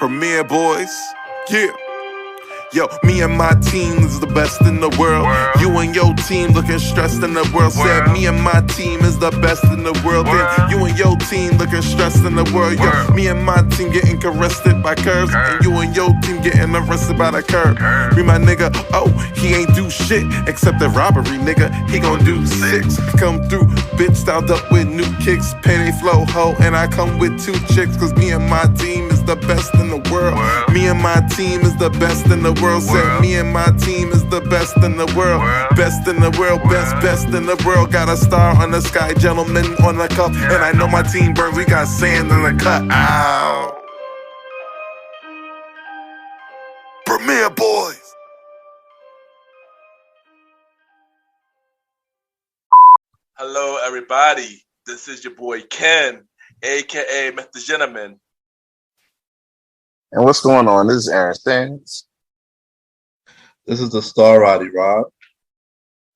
Premier Boyz, yeah. Yo, me and my team is the best in the world. You and your team looking stressed in the world. Said me and my team is the best in the world. Then you and your team looking stressed in the world. Yo, me and my team getting arrested by curves, and you and your team getting arrested by the curb. Me my nigga, oh, he ain't do shit except the robbery, nigga. He gon' do 6. Come through, bitch styled up with new kicks, pay flow ho, and I come with 2 chicks. Cause me and my team is the best in the world. Me and my team is the best in the world. Said me and my team is the best in the world. Best in the world, best in the world. Got a star on the sky, gentleman on the cup. And I know my team burns, we got sand in the cut. Ow. Premier Boyz. Hello, everybody. This is your boy Ken, aka MrGentleman. And what's going on? This is Aaron Stans. This is the star Roddy Rob.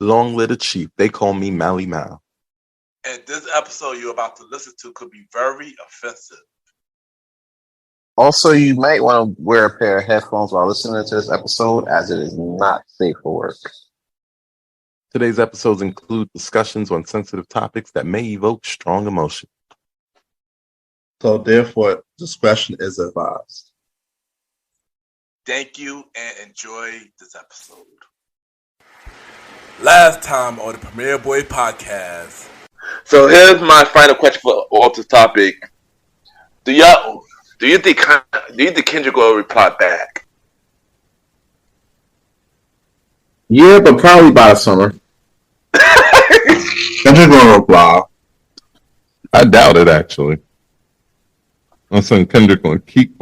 Long live the chief. They call me Malimal. And this episode you're about to listen to could be very offensive. Also, you might want to wear a pair of headphones while listening to this episode, as it is not safe for work. Today's episodes include discussions on sensitive topics that may evoke strong emotion. So therefore, discretion is advised. Thank you and enjoy this episode. Last time on the Premier Boy podcast. So here's my final question for all this topic. Do you think Kendrick will reply back? Yeah, but probably by the summer. Kendrick gonna reply. I doubt it, actually. I'm saying Kendrick gonna keep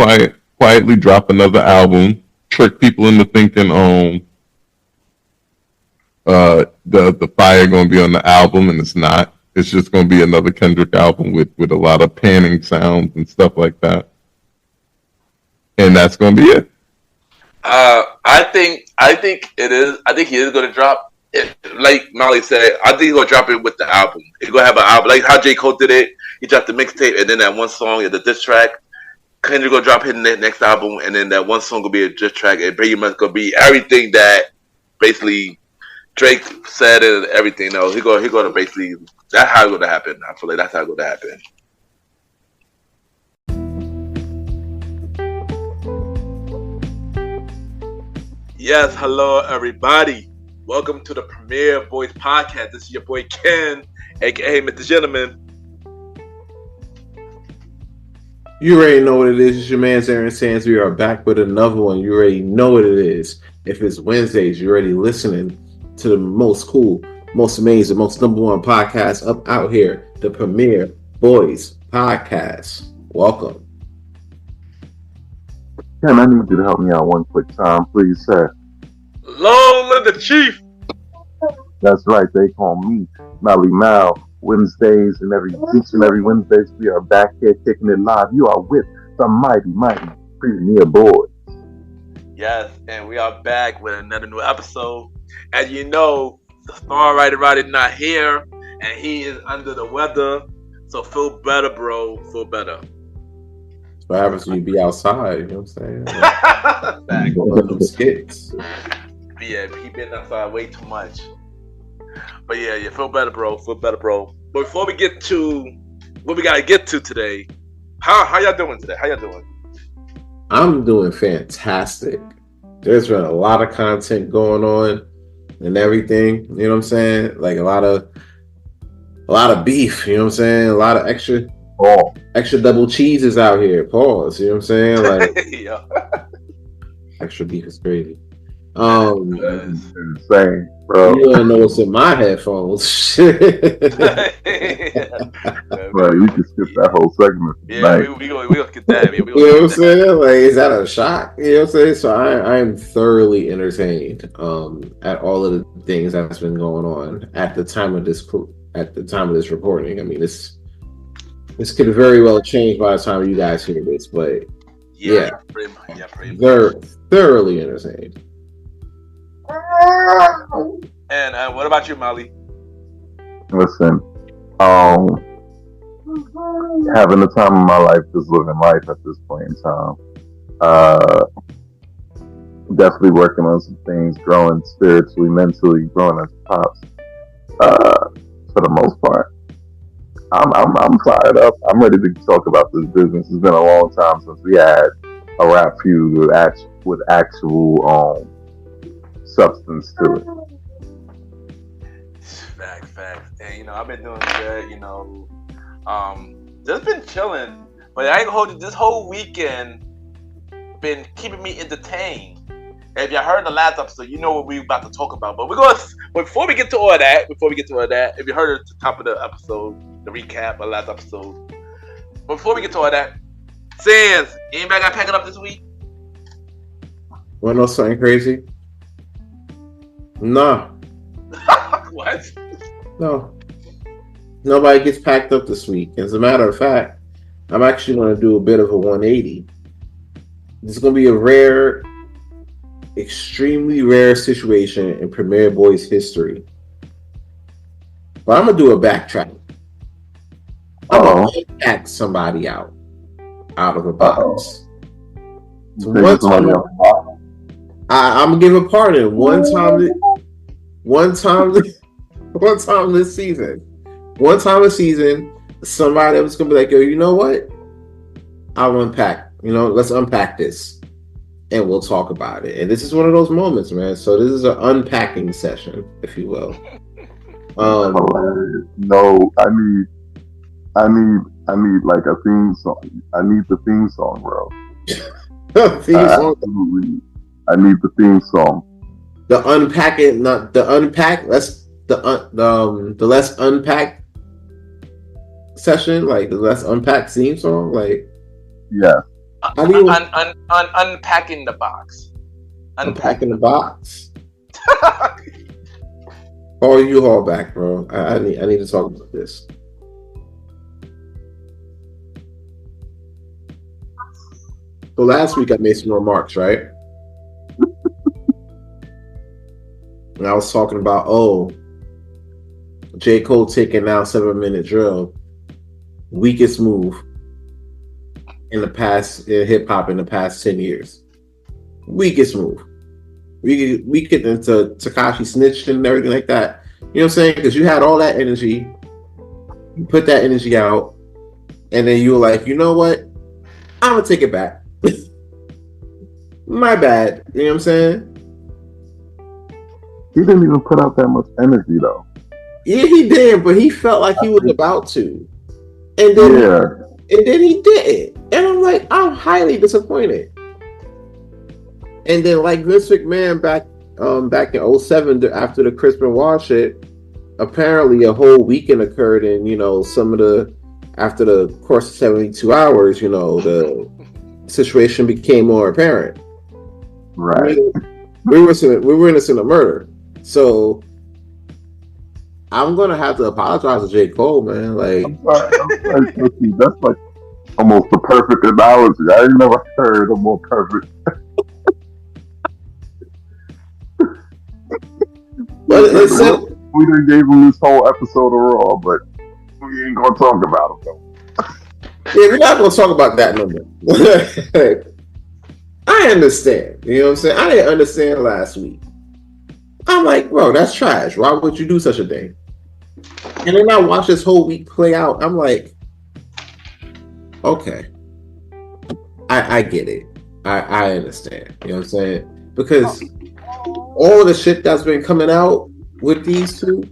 quietly drop another album, trick people into thinking the fire gonna be on the album, and it's not. It's just gonna be another Kendrick album with a lot of panning sounds and stuff like that. And that's gonna be it. I think it is. I think he is going to drop it. Like Molly said, I think he's going to drop it with the album. He's going to have an album, like how J. Cole did it. He dropped the mixtape, and then that one song, the diss track. Kendrick going to drop his next album, and then that one song going to be a diss track. It pretty much going to be everything that basically Drake said and everything. No, he going to basically. That's how it's going to happen. I feel like that's how it's going to happen. Yes, hello everybody. Welcome to the Premier Boyz podcast. This is your boy Ken, aka MrGentleman. You already know what it is. It's your man Aaron Sands. We are back with another one. You already know what it is. If it's Wednesdays, you're already listening to the most cool, most amazing, most number one podcast up out here, the Premier Boyz podcast. Welcome. Ken, I need you to help me out one quick time, please, sir. Long live the chief. That's right, they call me Malimal. Wednesdays and every Wednesdays, we are back here kicking it live. You are with the mighty Premier Boyz. Yes, and we are back with another new episode. As you know, the star writer Roddy not here, and he is under the weather. So feel better, bro. Feel better. What happens when you be outside? You know what I'm saying? Like, go them skits. Yeah, he been outside way too much. But yeah, feel better, bro. Feel better, bro. But before we get to what we gotta get to today, how y'all doing today? How y'all doing? I'm doing fantastic. There's been a lot of content going on and everything. You know what I'm saying? Like a lot of beef. You know what I'm saying? A lot of extra double cheeses out here. Pause. You know what I'm saying? Like yeah. Extra beef is crazy. Insane, bro. You don't know what's in my headphones. Bro, you can skip that whole segment. Yeah, we gonna get that. Man. You know what I'm saying? Like, is that a shock? You know what I'm saying? So I am thoroughly entertained at all of the things that's been going on at the time of this recording. I mean, this could very well change by the time you guys hear this, but yeah, pretty much. They're thoroughly entertained. And what about you, Molly? Listen, having the time of my life, just living life at this point in time. Uh, definitely working on some things, growing spiritually, mentally, growing as pops. For the most part, I'm fired up. I'm ready to talk about this business. It's been a long time since we had a rap feud with actual substance to it. Facts. And I've been doing good. Just been chilling. But I ain't gonna hold you. This whole weekend been keeping me entertained. And if you heard the last episode, you know what we're about to talk about. But before we get to all that, if you heard at the top of the episode, the recap of the last episode. But before we get to all that, Sans, anybody got packing up this week? Wanna know something crazy? Nah. What? No. Nobody gets packed up this week. As a matter of fact, I'm actually going to do a bit of a 180. This is going to be a rare, extremely rare situation in Premier Boyz history. But I'm going to do a backtrack. I'm going to pack somebody out of a box. So one time, I'm going to give a pardon. One time this season. One time a season, somebody was gonna be like, yo, you know what? I'll unpack. Let's unpack this. And we'll talk about it. And this is one of those moments, man. So this is an unpacking session, if you will. No, I need like a theme song. I need the theme song, bro. Theme song. Absolutely. I need the theme song. The unpacking, not the unpack. Let's the let's unpack session, like the let's unpack theme song, like yeah. Unpacking the box. Unpacking the box. Oh, you haul back, bro. I need to talk about this. So last week I made some remarks, right? And I was talking about, J. Cole taking now 7-minute drill, weakest move in the past in hip hop in the past 10 years. Weakest move. We get into Tekashi snitching and everything like that. You know what I'm saying? Because you had all that energy, you put that energy out, and then you were like, you know what? I'm gonna take it back. My bad. You know what I'm saying? He didn't even put out that much energy though. Yeah, he did, but he felt like he was about to. And then he didn't. And I'm like, I'm highly disappointed. And then like Vince McMahon back in 07 after the Chris Benoit shit, apparently a whole weekend occurred and after the course of 72 hours, the situation became more apparent. Right. We were innocent of murder. So I'm gonna have to apologize to J. Cole, man. Like, I'm sorry, that's like almost the perfect analogy. I ain't never heard a more perfect. But we done gave him this whole episode of Raw, but we ain't gonna talk about him though. Yeah, we're not gonna talk about that no more. I understand. You know what I'm saying? I didn't understand last week. I'm like, bro, that's trash. Why would you do such a thing? And then I watch this whole week play out. I'm like, okay, I get it. I understand. You know what I'm saying? Because all the shit that's been coming out with these two,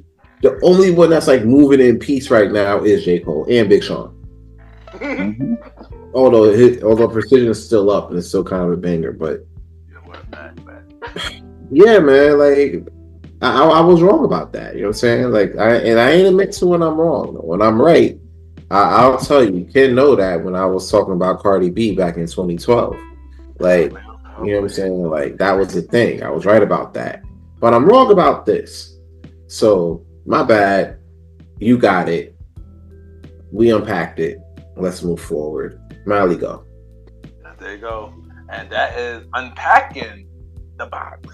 the only one that's like moving in peace right now is J. Cole and Big Sean. Mm-hmm. Although Precision is still up and it's still kind of a banger, but yeah, man, like I was wrong about that. You know what I'm saying? Like I ain't admit to when I'm wrong. When I'm right, I'll tell you. You can know that when I was talking about Cardi B back in 2012. Like, you know what I'm saying? Like that was the thing. I was right about that. But I'm wrong about this. So my bad. You got it. We unpacked it. Let's move forward. Miley, go. There you go. And that is unpacking the box.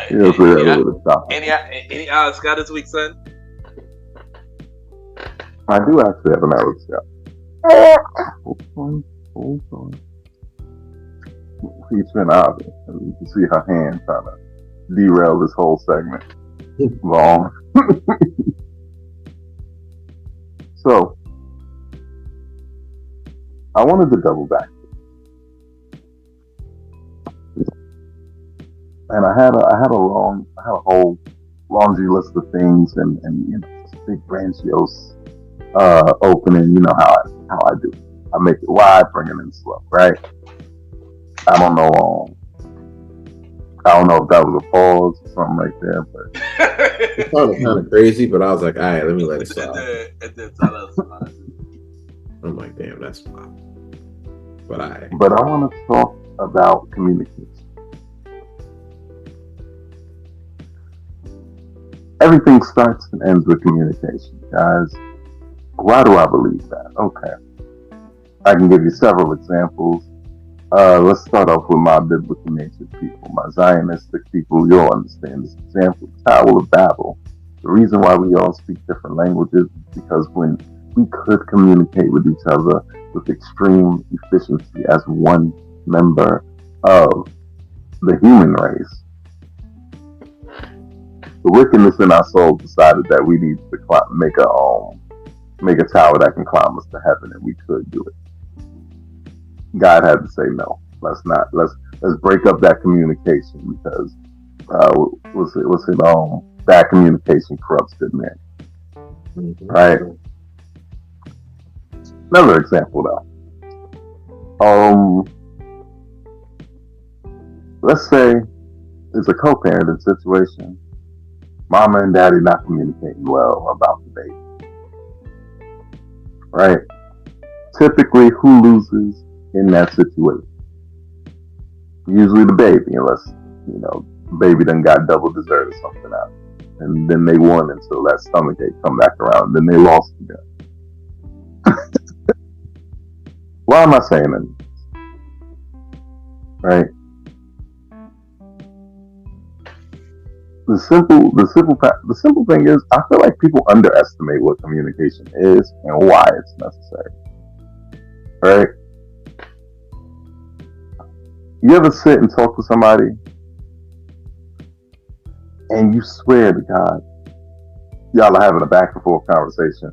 Any Scott this week, son? I do actually have an Alex Scott. Hold on. featuring Ivy. And you can see her hand trying to derail this whole segment. Long. So, I wanted to double back. And I had a whole laundry list of things and you know, big grandiose opening. You know how I do. I make it wide, bring it in slow, right? I don't know if that was a pause or something like that, but It sounded kind of crazy, but I was like, all right, let me let it slide. I'm like, damn, that's wild. But I want to talk about communication. Everything starts and ends with communication, guys. Why do I believe that? Okay. I can give you several examples. Let's start off with my biblical natured people, my Zionistic people. You'll understand this example. The Tower of Babel. The reason why we all speak different languages is because when we could communicate with each other with extreme efficiency as one member of the human race, the wickedness in our soul decided that we need to make a tower that can climb us to heaven, and we could do it. God had to say no. Let's break up that communication because bad communication corrupts good men. Mm-hmm. Right? Another example though. Let's say it's a co-parenting situation. Mama and daddy not communicating well about the baby. Right? Typically, who loses in that situation? Usually the baby, unless, you know, baby done got double dessert or something out. And then they won until that stomachache come back around, and then they lost again. Why am I saying that? Right? The simple thing is, I feel like people underestimate what communication is and why it's necessary. Right? You ever sit and talk to somebody and you swear to God, y'all are having a back and forth conversation,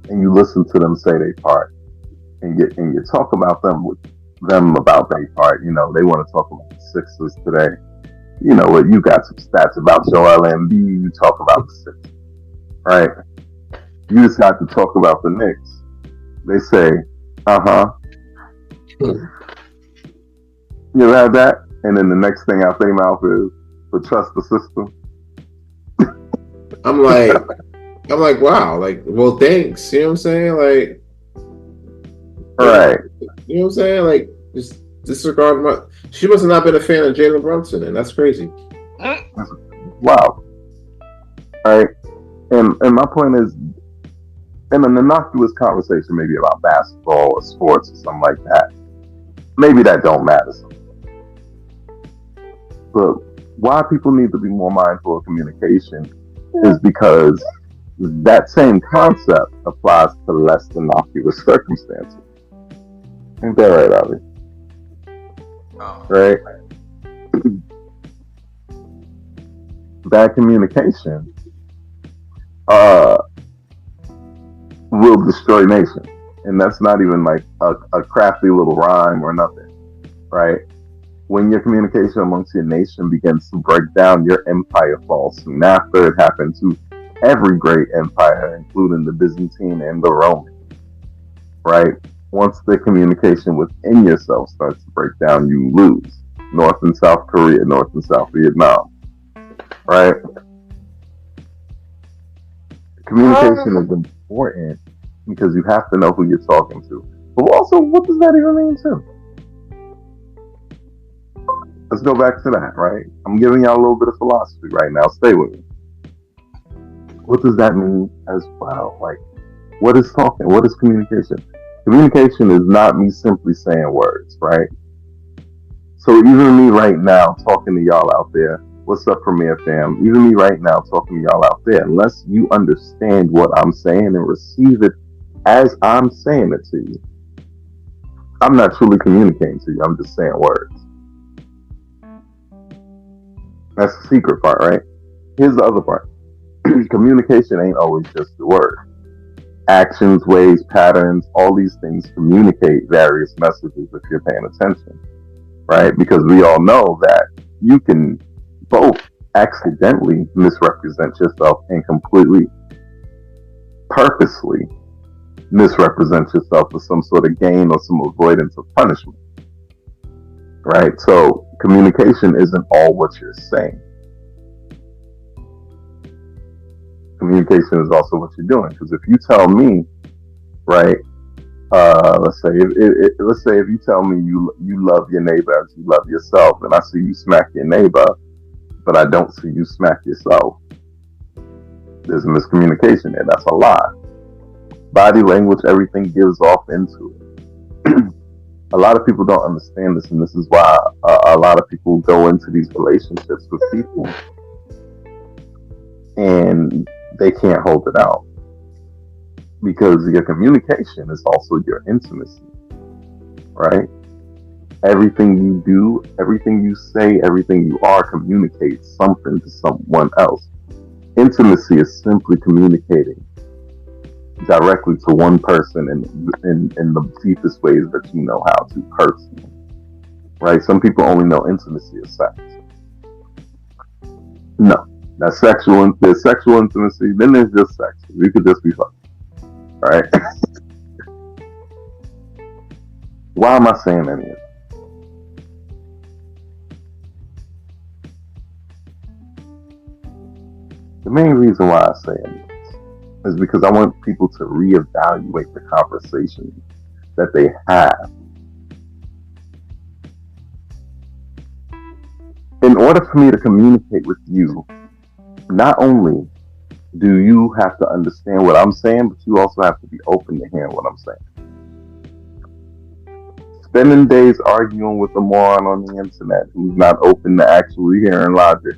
and you listen to them say their part, and you talk about them about their part. You know, they want to talk about the Sixers today. You know what? You got some stats about Joel Embiid. You talk about the Sixers, right? You just got to talk about the Knicks. They say, You ever had that? And then the next thing out their mouth is, "But trust the system." I'm like, wow, like, well, thanks. You know what I'm saying? Like, right. You know what I'm saying? Like, just disregard my. She must have not been a fan of Jalen Brunson, and that's crazy. Wow. All right. And my point is, in an innocuous conversation, maybe about basketball or sports or something like that, maybe that don't matter. But why people need to be more mindful of communication is because that same concept applies to less innocuous circumstances. Ain't that right, Roddy? Oh. Right? Bad communication will destroy nations. And that's not even like a crafty little rhyme or nothing, right? When your communication amongst your nation begins to break down, your empire falls soon after. It happened to every great empire, including the Byzantine and the Roman, right? Once the communication within yourself starts to break down, you lose. North and South Korea, North and South Vietnam, right? Communication is important because you have to know who you're talking to. But also, what does that even mean too? Let's go back to that, right? I'm giving y'all a little bit of philosophy right now. Stay with me. What does that mean as well? Like, what is talking? What is communication? Communication is not me simply saying words, right? So even me right now talking to y'all out there, what's up, Premier Fam? Even me right now talking to y'all out there, unless you understand what I'm saying and receive it as I'm saying it to you, I'm not truly communicating to you. I'm just saying words. That's the secret part, right? Here's the other part. Communication ain't always just the word. Actions, ways, patterns, all these things communicate various messages if you're paying attention, right? Because we all know that you can both accidentally misrepresent yourself and completely, purposely misrepresent yourself for some sort of gain or some avoidance of punishment, right? So communication isn't all what you're saying. Communication is also what you're doing. Because if you tell me, right, let's say if you tell me you love your neighbor as you love yourself, and I see you smack your neighbor, but I don't see you smack yourself, there's a miscommunication there. That's a lie. Body language, everything gives off into it. A lot of people don't understand this, and this is why a lot of people go into these relationships with people and they can't hold it out, because your communication is also your intimacy, right? Everything you do, everything you say, everything you are communicates something to someone else. Intimacy is simply communicating directly to one person in the deepest ways that you know how to personally, right? Some people only know intimacy as sex. No, that's sexual. There's sexual intimacy. Then there's just sex. We could just be fucking, right? Why am I saying any of this? The main reason why I say it is because I want people to reevaluate the conversation that they have. In order for me to communicate with you, not only do you have to understand what I'm saying, but you also have to be open to hearing what I'm saying. Spending days arguing with a moron on the internet who's not open to actually hearing logic,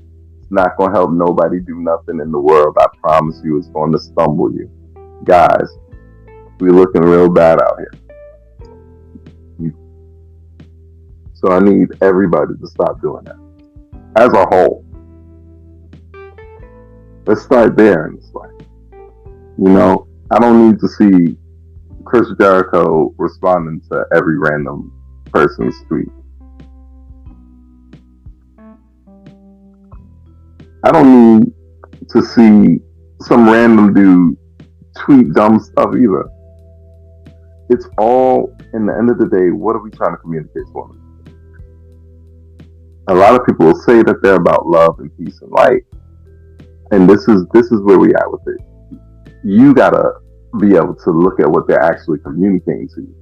not going to help nobody do nothing in the world. I promise you, it's going to stumble you. Guys, we're looking real bad out here. So I need everybody to stop doing that. As a whole. Let's start there in this life. You know, I don't need to see Chris Jericho responding to every random person's tweet. I don't need to see some random dude tweet dumb stuff either. It's all, in the end of the day, what are we trying to communicate to one another? A lot of people will say that they're about love and peace and light. And this is where we at with it. You gotta be able to look at what they're actually communicating to you.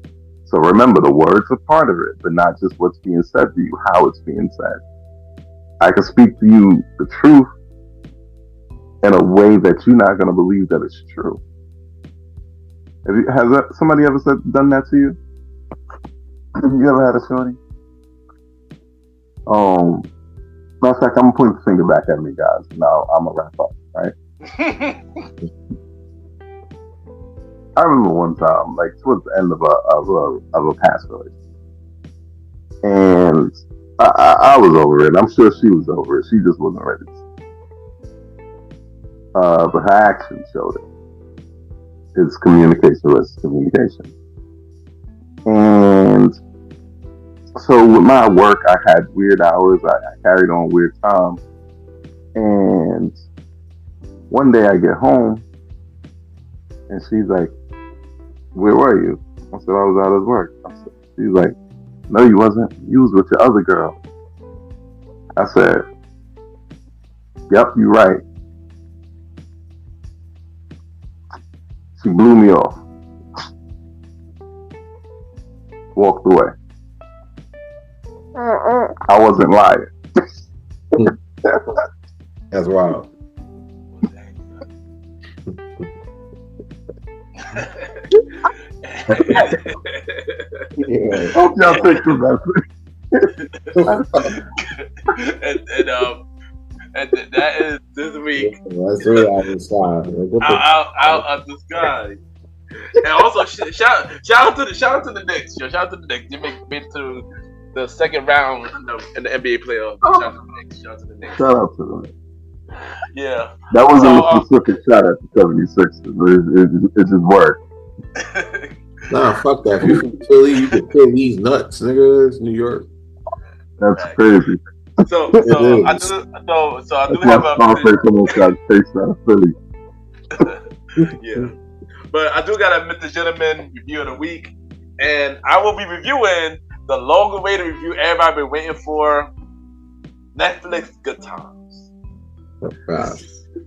So remember, the words are part of it, but not just what's being said to you, how it's being said. I can speak to you the truth in a way that you're not going to believe that it's true. Has somebody ever done that to you? You ever had a shorty? Matter of fact, I'm going to point the finger back at me, guys. Now I'm going to wrap up, right? I remember one time, like towards the end of a past relationship. And I was over it. I'm sure she was over it. She just wasn't ready. But her actions showed it. It's communication versus communication. And so with my work, I had weird hours. I carried on weird time. And one day I get home, and she's like, "Where were you?" I said, "I was out of work." She's like, "No, you wasn't. You was with your other girl." I said, "Yep, you're right." She blew me off. Walked away. I wasn't lying. That's wild. Hope y'all take the and that is this week. That's really out of style. Out of the sky. And also, shout out to the Knicks. Shout out to the Knicks. They made it to the second round in the NBA playoffs. Shout out to the Knicks. Shout out to the Knicks. Shout out to them. Yeah. That wasn't a specific shot at the 76ers. It just worked. Nah, fuck that. If you're from Philly, you can feel these nuts, nigga. It's New York. That's crazy. So I do That's have why a Scarface almost got chased out of Philly. yeah. But I do got a Mr. Gentleman review of the week, and I will be reviewing the long-awaited review everybody been waiting for, Netflix Good Times. Wow.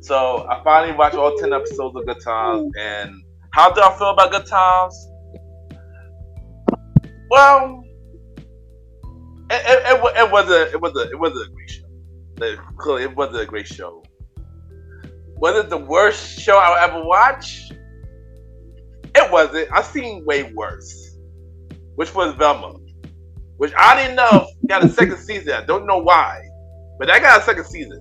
So I finally watched all 10 episodes of Good Times, and how do I feel about Good Times? Well, it was a great show. Clearly, it was a great show. Was it the worst show I'll ever watch? It wasn't. I've seen way worse, which was Velma, which I didn't know got a second season. I don't know why, but I got a second season.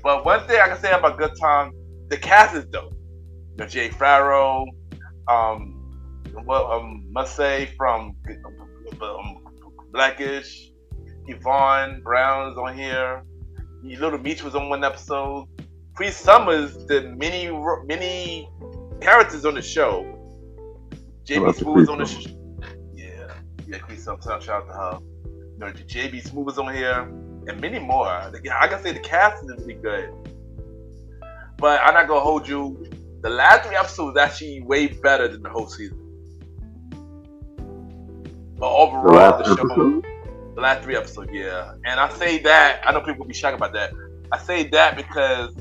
But one thing I can say about Good Time, the cast is dope. You know, Jay Farrow, must say from Blackish, Yvonne Brown is on here. Little Meech was on one episode. Cree Summers did many characters on the show. JB Smooth was on the show. Yeah, Cree Summers. Shout out to her. You know, JB Smooth was on here, and many more. I can say the cast is really good. But I'm not gonna hold you. The last 3 episodes is actually way better than the whole season. But overall, the last 3 episodes, yeah. And I say that, I know people will be shocked about that. I say that because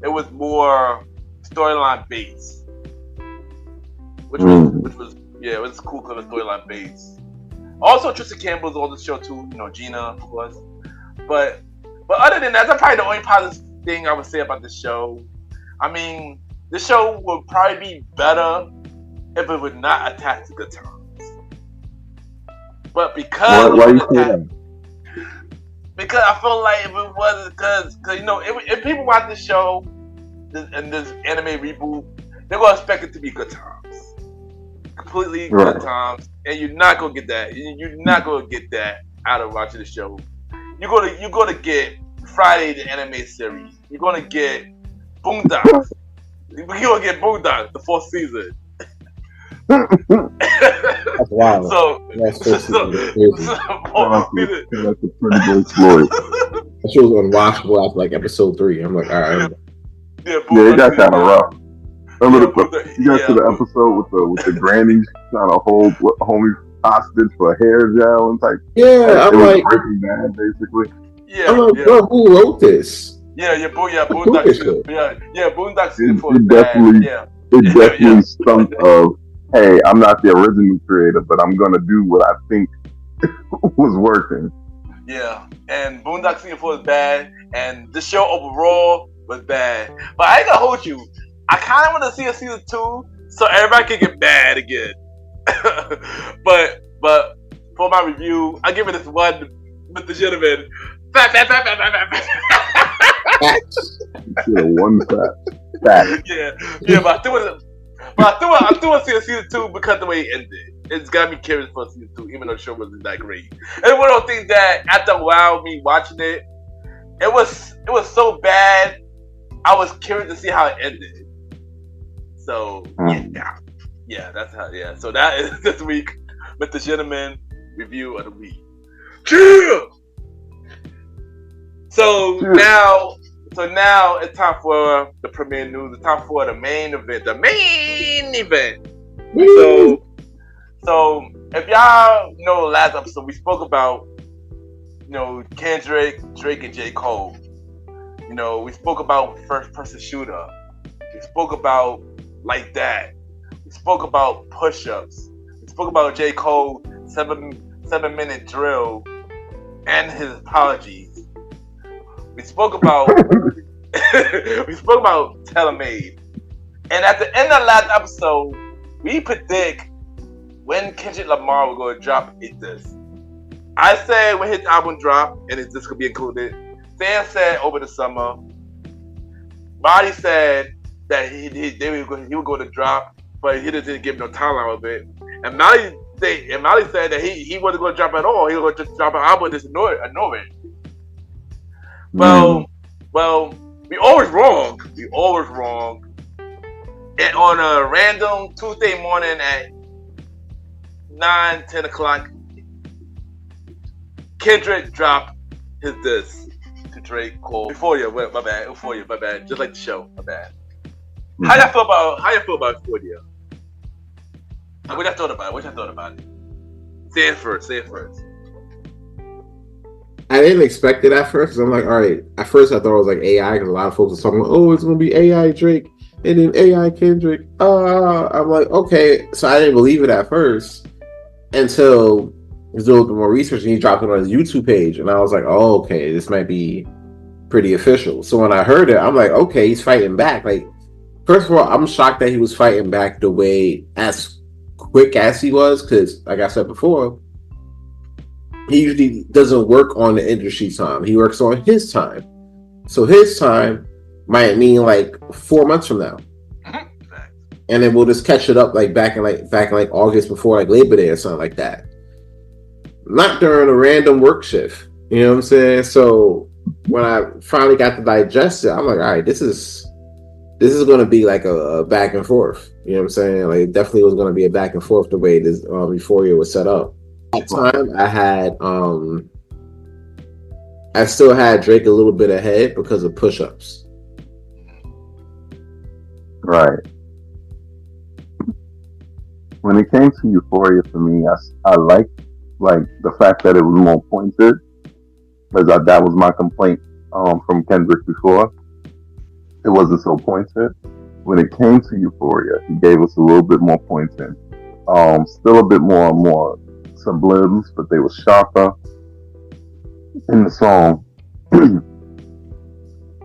it was more storyline based. Which was it was cool because it was storyline based. Also, Tristan Campbell's on the show too, you know, Gina, of course. But other than that, that's probably the only positive thing I would say about this show. I mean, this show would probably be better if it would not attach to Good Times. But because because I feel like if it wasn't because you know if people watch this show and this anime reboot, they're gonna expect it to be Good Times, completely Good Times, and you're not gonna get that. You're not gonna get that out of watching the show. You're gonna get Friday the anime series. You're gonna get Boondocks. You're gonna get Boondocks the 4th season. That's wild. That's a pretty good story. That show was unwatchable after like episode 3. I'm like, all right. Yeah, it got kind of rough. Remember you got to the episode with the grannies trying to hold homie hostage for hair gel and type. Yeah, I'm like Breaking Bad, basically. Yeah, I'm like, bro, who wrote this? Boondocks. Boondocks. It definitely stunk of, hey, I'm not the original creator, but I'm gonna do what I think was working. Yeah, and Boondocks Season 4 is bad, and the show overall was bad. But I ain't gonna hold you. I kind of want to see a season 2 so everybody can get mad again. but for my review, I give it this one, Mr. Gentleman. One fact. Yeah, but I still want to see a season 2 because of the way it ended. It's got me curious for season 2, even though the show wasn't that great. And one of those things that after a while, me watching it, it was so bad. I was curious to see how it ended. So yeah, that's how. Yeah, so that is this week, Mr. Gentleman review of the week. So now it's time for the premiere news. It's time for the main event. So if y'all know the last episode, we spoke about, you know, Kendrick, Drake, and J. Cole. You know, we spoke about first person shooter. We spoke about Like That. We spoke about push-ups. We spoke about J. Cole 7-minute drill and his apologies. We spoke about TaylorMade. And at the end of the last episode, we predict when Kendrick Lamar will go to drop his disc. I said when his album drop and his disc could be included. Sam said over the summer. Roddy said that he would go to drop, but he didn't give no timeline of it. And Mally said that he wasn't going to drop at all. He was going to just drop an album and just ignore it. Well, we always wrong. And on a random Tuesday morning at 9-10 o'clock, Kendrick dropped his diss to Drake called Euphoria. My bad. Just like the show. My bad. How y'all feel about Euphoria? What y'all thought about it? Say it first. I didn't expect it at first because I'm like, all right. At first, I thought it was like AI because a lot of folks are talking about, oh, it's gonna be AI Drake and then AI Kendrick. I'm like, okay. So I didn't believe it at first until I was doing more research and he dropped it on his YouTube page, and I was like, oh, okay, this might be pretty official. So when I heard it, I'm like, okay, he's fighting back. Like, first of all, I'm shocked that he was fighting back the way as quick as he was, because like I said before, he usually doesn't work on the industry time. He works on his time. So his time might mean like 4 months from now. And then we'll just catch it up like back in August before like Labor Day or something like that. Not during a random work shift. You know what I'm saying? So when I finally got to digest it, I'm like, all right, this is going to be like a back and forth. You know what I'm saying? Like, it definitely was going to be a back and forth the way this Euphoria was set up. At the time, I still had Drake a little bit ahead because of push-ups. Right. When it came to Euphoria, for me, I liked like the fact that it was more pointed, because that was my complaint from Kendrick before. It wasn't so pointed. When it came to Euphoria, he gave us a little bit more pointed. Still a bit more sublims, but they were sharper in the song.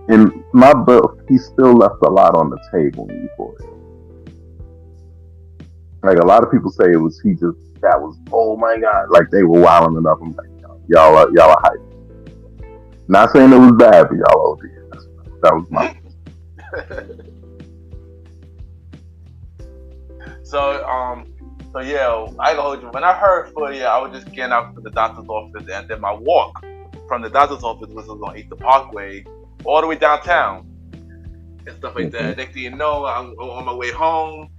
In my book, he still left a lot on the table in Euphoria. Like, a lot of people say that was, oh my god, like they were wilding it up. I'm like, y'all are hype. Not saying it was bad, but y'all OD. That was my So yeah, I go hold you. When I heard Euphoria, I was just getting out to the doctor's office, and then my walk from the doctor's office was on 8th Parkway all the way downtown and stuff like that. Next thing you know, I'm on my way home.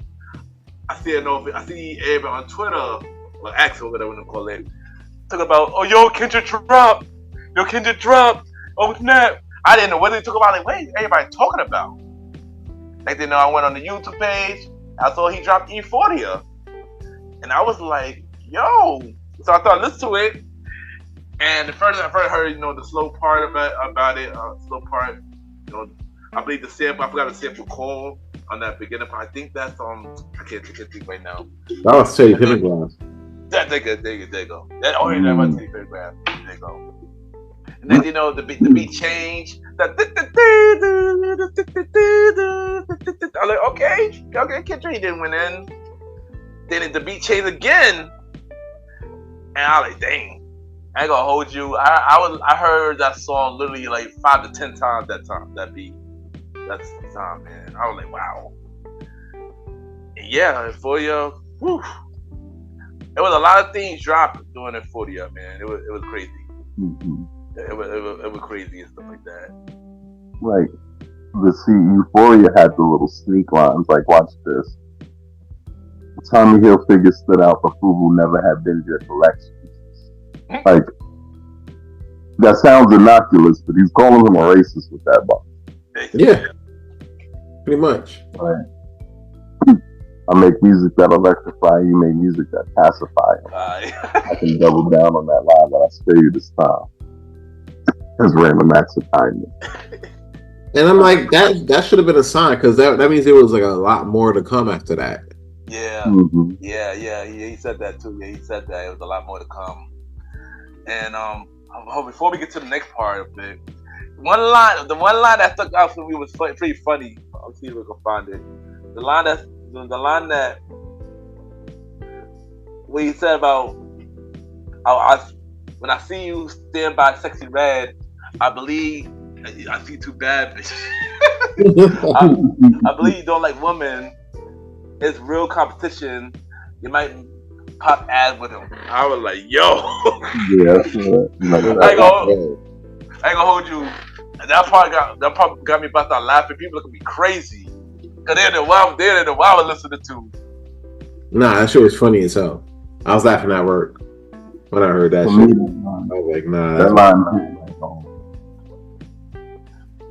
I see everybody on Twitter, or X or whatever you call it, talk about, oh, yo, Kendrick drop. Oh, snap. I didn't know what they talk about. Like, what is everybody talking about? Next thing you know, I went on the YouTube page. I saw he dropped Euphoria. And I was like, yo. So I thought, listen to it. And the first I heard, the slow part about it, I believe the sample, I forgot the sample call on that beginning part. I think that's I can't think right now. That was Teddy Pendergrass. There you go. That was Teddy Pendergrass. There you go. And then the beat changed. I'm like, okay, Kendrick didn't win in. Then the beat changed again, and I was like, dang, I ain't gonna hold you. I heard that song literally like 5 to 10 times that beat. That's the time, man. I was like, wow. And yeah, Euphoria. Whew. There was a lot of things dropped during Euphoria, man. It was crazy. Mm-hmm. It was crazy and stuff like that. Like, Euphoria had the little sneak lines, like, watch this. Tommy Hilfiger stood out for FUBU never had been your collection. Like, that sounds innocuous, but he's calling him a racist with that bar. Yeah, pretty much. Right. I make music that electrify, you make music that pacify. I can double down on that line, but I spare you this time. As random acts of kindness. And I'm like, that should have been a sign, because that means there was like a lot more to come after that. Yeah. Mm-hmm. Yeah, he said that too. Yeah, he said that it was a lot more to come. And before we get to the next part of it, the one line that stuck out for me was pretty funny. I'll see if we can find it. The line that what he said about, when I see you stand by sexy red, I believe I see two bad bitches. I believe you don't like women. It's real competition. You might pop ads with him. I was like, yo. Yeah. I ain't gonna hold you. That part got me about to start laughing. People look at me crazy. Cause they're the wild listening to. Nah, that shit was funny as hell. I was laughing at work when I heard that shit. I was like, nah. That line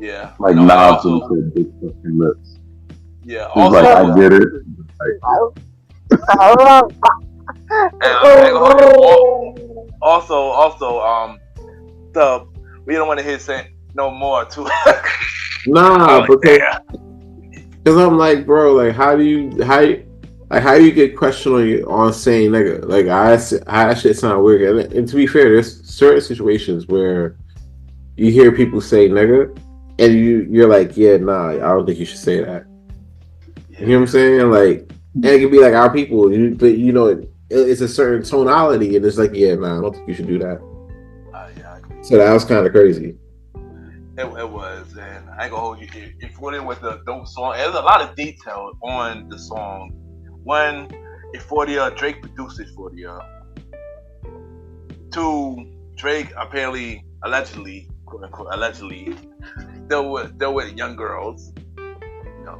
Yeah. like knobs into big fucking lips. Yeah. He's Also, like, I get it. we don't want to hear saying no more too. Nah, because I'm like, bro, like, how do you get questioned on saying nigga? Like, that shit sound weird. And to be fair, there's certain situations where you hear people say nigga, and you're like, yeah, nah, I don't think you should say that. You know what I'm saying? Like, and it could be like our people, but you know, it's a certain tonality, and it's like, yeah, nah, I don't think you should do that. So that was kind of crazy. It was, and I ain't gonna hold you. If you with the dope song, there's a lot of detail on the song. One, Drake produced it for you. Two, Drake apparently, allegedly, quote unquote, allegedly, dealt with young girls. You know,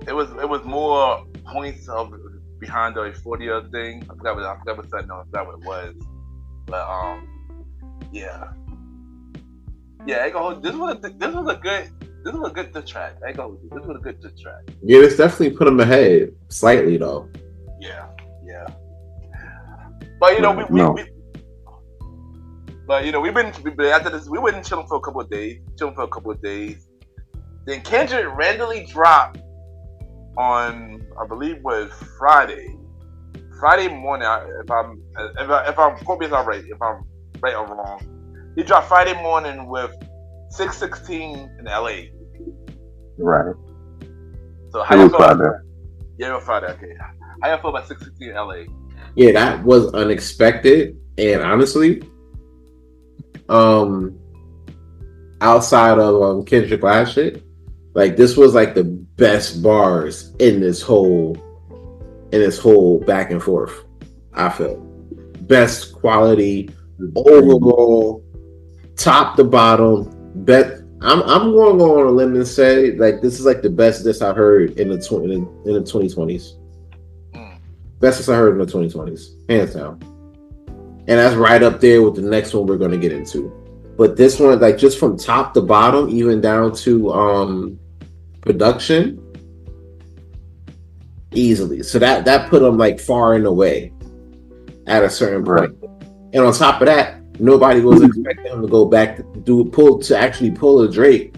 it was more points of behind the 40 thing. I forgot what said. No, I forgot what it was. But yeah. I go. This was a good diss track. I go. This was a good diss track. Yeah, this definitely put him ahead slightly though. Yeah. But you know, we've been after this. We went chilling for a couple of days. Then Kendrick randomly dropped on, I believe, was Friday morning. If I'm quote me if I'm right or wrong. He dropped Friday morning with 616 in LA. Right. So how you feel about that? Yeah, it was Friday. Okay. How you feel about 616 in LA? Yeah, that was unexpected, and honestly, outside of Kendrick last shit, like this was like the best bars in this whole back and forth. I feel best quality overall, top to bottom. I'm going to go on a limb and say like this is like the best diss I heard in the 2020s. Best diss I heard in the 2020s, hands down. And that's right up there with the next one we're going to get into. But this one, like just from top to bottom, even down to production, easily. So that put them like far and away at a certain point. And on top of that, nobody was expecting him to go back to actually pull a Drake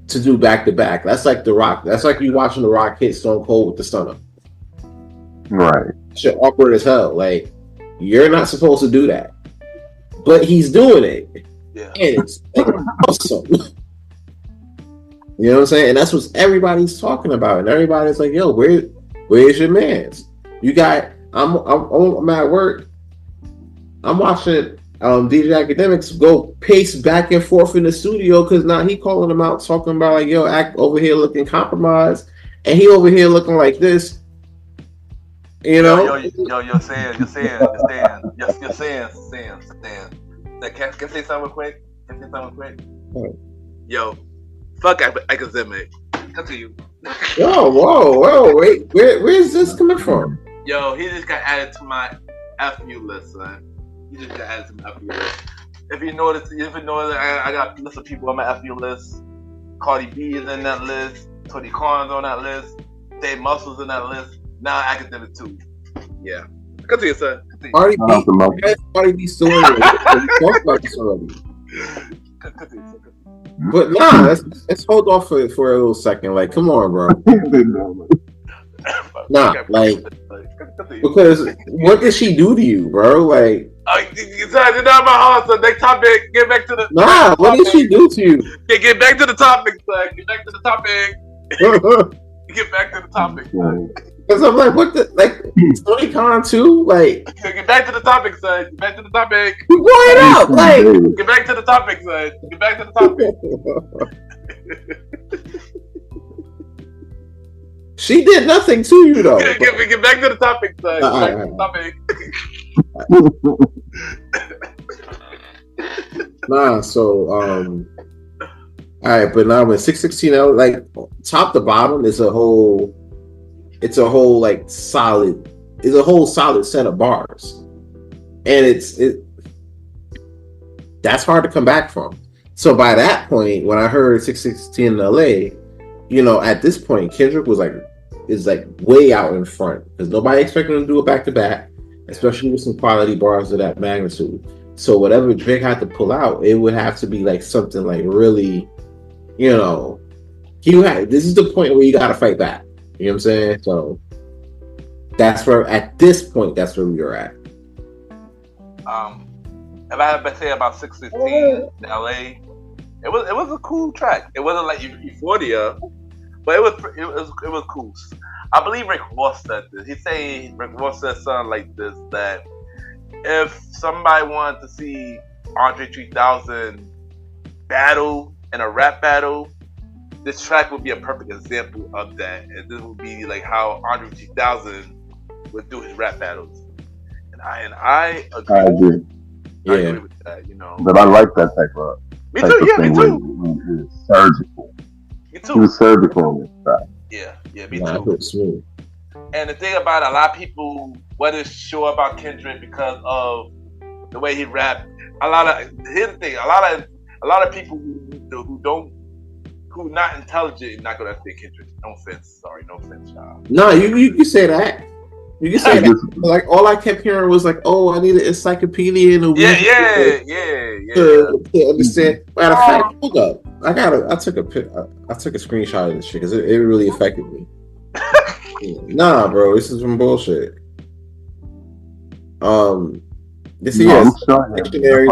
to do back to back. That's like The Rock. That's like you watching The Rock hit Stone Cold with the stunner. Right. Shit awkward as hell. Like you're not supposed to do that, but he's doing it. Yeah. And it's awesome. You know what I'm saying? And that's what everybody's talking about. And everybody's like, yo, where's your mans? You got I'm at work. I'm watching DJ Academics go pace back and forth in the studio because now he calling him out, talking about like, yo, act over here looking compromised, and he over here looking like this. You know? You're saying. Can I say something quick? Yo, fuck academic. Continue. Whoa, wait, where's this coming from? Yo, he just got added to my FU list, son. He just got added to my FU list. If you notice, I got a list of people on my FU list. Cardi B is in that list. Tony Khan's on that list. Dave Muscle's in that list. Now Academic too. Yeah. Continue, son. Cardi B story. We talked about this already. Continue. But nah, let's hold off for a little second. Like, come on, bro. Nah, like, because what did she do to you, bro? Like, you're not my heart, so next topic. Get back to the. Nah, what did she do to you? Get back to the topic, son. Get back to the topic. Get back to the topic, son. Because I'm like, what the, like, Tony Khan too? Like, get back to the topic, son. Get back to the topic. You going out? Like, get back to the topic, son. Get back to the topic. She did nothing to you though. Get back to the topic, son. Back to the topic. Nah, so all right, but now with 616, like top to bottom, it's a whole like solid. It's a whole solid set of bars, and that's hard to come back from. So by that point, when I heard 616 in LA, at this point, Kendrick is way out in front because nobody expected him to do it back to back, especially with some quality bars of that magnitude. So whatever Drake had to pull out, it would have to be like something like really, this is the point where you got to fight back. You know what I'm saying? So that's where, at this point, that's where we are at. If I had to say about 616 in LA, it was a cool track. It wasn't like Euphoria, but it was cool. I believe Rick Ross said this. Rick Ross said something like this, that if somebody wanted to see Andre 3000 battle in a rap battle, this track would be a perfect example of that. And this would be like how Andre 3000 would do his rap battles. And I agree. I agree. Yeah. I agree with that, But I like that type of Me too, yeah, me too. Where it's surgical. Me too. He was surgical in this track. Yeah, me Nah, too. smooth. And the thing about it, a lot of people wasn't sure about Kendrick because of the way he rapped. Here's the thing: a lot of people who not intelligent not gonna say Kendrick. No offense, y'all. No, you can say that. You can say that. Like all I kept hearing was like, "Oh, I need an encyclopedia and a yeah. to understand." Matter of fact, hold up, I took a screenshot of this shit because it really affected me. Nah, bro, this is some bullshit. This is dictionary.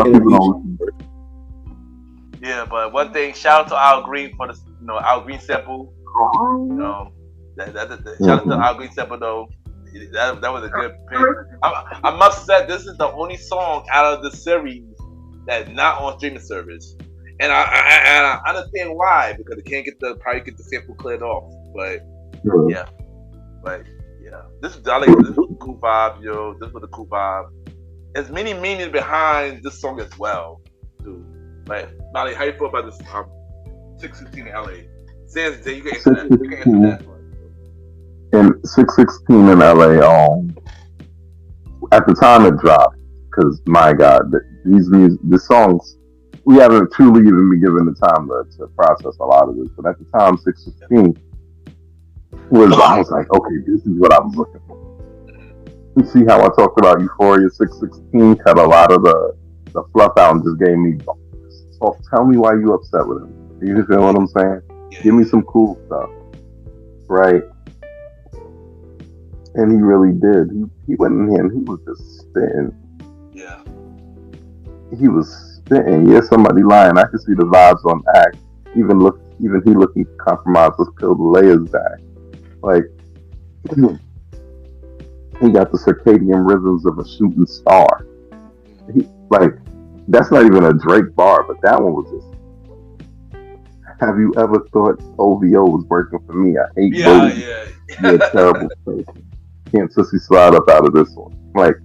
Yeah, but one thing, shout out to Al Green for the Al Green sample. Shout out to Al Green sample though. That was a good pick. I must say this is the only song out of the series that's not on streaming service, and I understand why, because they can't probably get the sample cleared off. But yeah, this is a cool vibe, yo. This was a cool vibe. There's many meanings behind this song as well, too. Like, Molly, how you feel about this 616 in LA? Sans, you can answer that. You can answer that. In 616 in LA, at the time it dropped, because my God, the songs, we haven't truly even been given the time to process a lot of this. But at the time, 616 I was like, okay, this is what I was looking for. You see how I talked about Euphoria? 616 cut a lot of the fluff out and just gave me, tell me why you upset with him. You feel what I'm saying? Give me some cool stuff, right? And he really did. He went in here and he was just spitting. Yeah. He was spitting. Yeah, somebody lying. I could see the vibes on Act. Even he looking compromised. Let's peel the layers back. Like, he got the circadian rhythms of a shooting star. That's not even a Drake bar, but that one was just. Have you ever thought OVO was working for me? I hate Boyz. You're a terrible person. Can't sissy slide up out of this one. Like,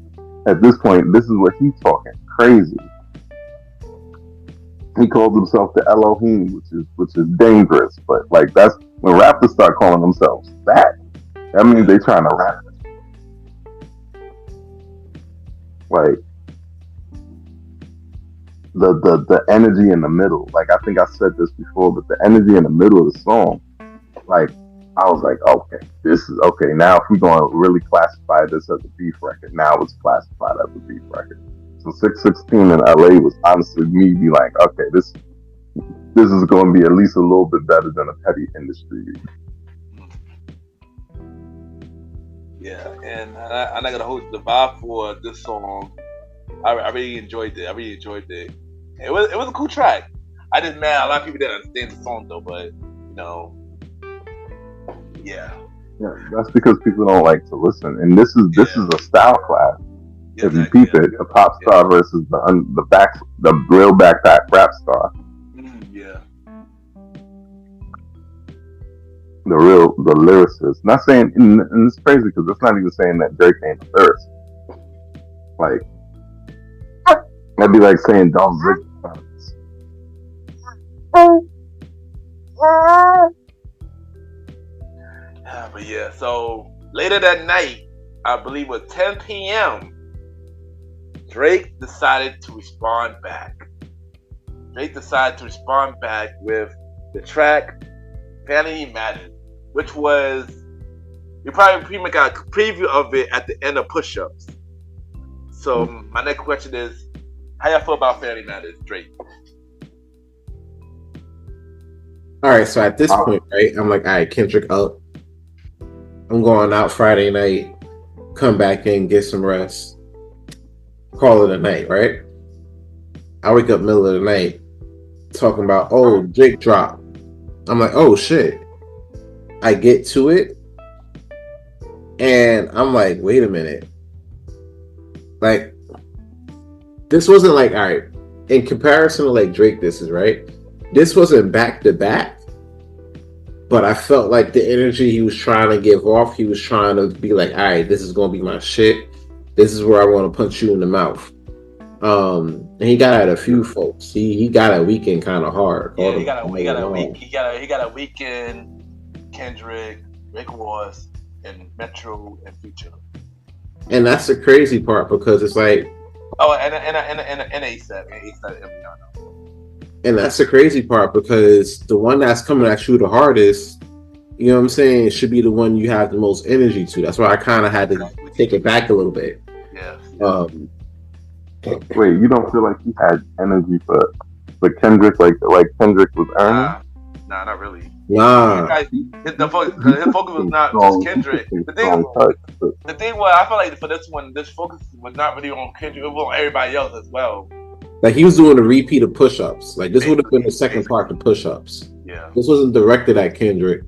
at this point, this is what he's talking crazy. He calls himself the Elohim, which is dangerous. But like, that's when rappers start calling themselves that. That means they trying to rap. Like the energy in the middle. Like, I think I said this before, but the energy in the middle of the song, like, I was like, okay, this is okay. Now, if we're going to really classify this as a beef record, now it's classified as a beef record. So 616 in LA was honestly me be like, okay, this is going to be at least a little bit better than a petty industry. Yeah, and I'm not gonna hold the vibe for this song. I really enjoyed it. It was a cool track. I just, man, a lot of people didn't understand the song though, but yeah, that's because people don't like to listen. And this is a style class. If you peep it, the pop star versus the real backpack rap star. the lyricist. Not saying, and it's crazy because it's not even saying that Drake ain't a lyricist. Like, that'd be like saying Don Zig. But yeah, so later that night, I believe it was 10 p.m., Drake decided to respond back. Drake decided to respond back with the track Vanity Matters, which was, you probably pretty much got a preview of it at the end of Push-Ups. So my next question is, how y'all feel about Vanity Matters, Drake? All right, so at this point, right, I'm like, all right, Kendrick up. I'm going out Friday night, come back in, get some rest, call it a night, right? I wake up middle of the night talking about, oh, Drake drop. I'm like, oh shit. I get to it, and I'm like, wait a minute. Like, this wasn't like, all right, in comparison to like Drake, this is right. This wasn't back to back, but I felt like the energy he was trying to give off, he was trying to be like, all right, this is going to be my shit. This is where I want to punch you in the mouth. And he got at a few folks. He got a weekend kind of hard. Yeah, he got a weekend. Kendrick, Rick Ross, and Metro and Future. And that's the crazy part because it's like, oh, and ASAP, Emiliano. And that's the crazy part because the one that's coming at you the hardest, you know what I'm saying, should be the one you have the most energy to. That's why I kind of had to take it back a little bit. Yeah. Wait, you don't feel like he had energy for Kendrick, like Kendrick was earning? Nah, not really. Nah. His focus was not just Kendrick. The thing was, I feel like for this one, this focus was not really on Kendrick. It was on everybody else as well. Like, he was doing a repeat of Push-Ups. Like, this would have been the second part to Push-Ups. Yeah. This wasn't directed at Kendrick.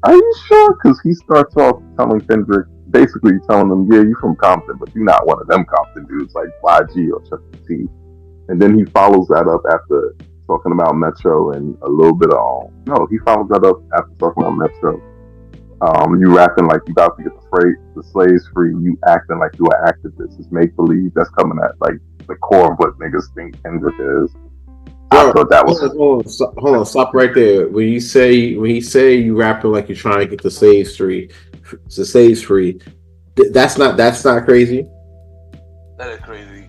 Are you sure? Because he starts off telling Kendrick, basically telling him, yeah, you from Compton, but you're not one of them Compton dudes like YG or Chuck T. And then he follows that up after talking about Metro and a little bit of, no, he follows that up after talking about Metro. You rapping like you about to get the slaves free, you acting like you an activist. It's make believe. That's coming at like the core of what niggas think Kendrick is. I thought that was hold on, stop right there. When he say you rapping like you're trying to get the slaves free, that's not crazy. That is crazy.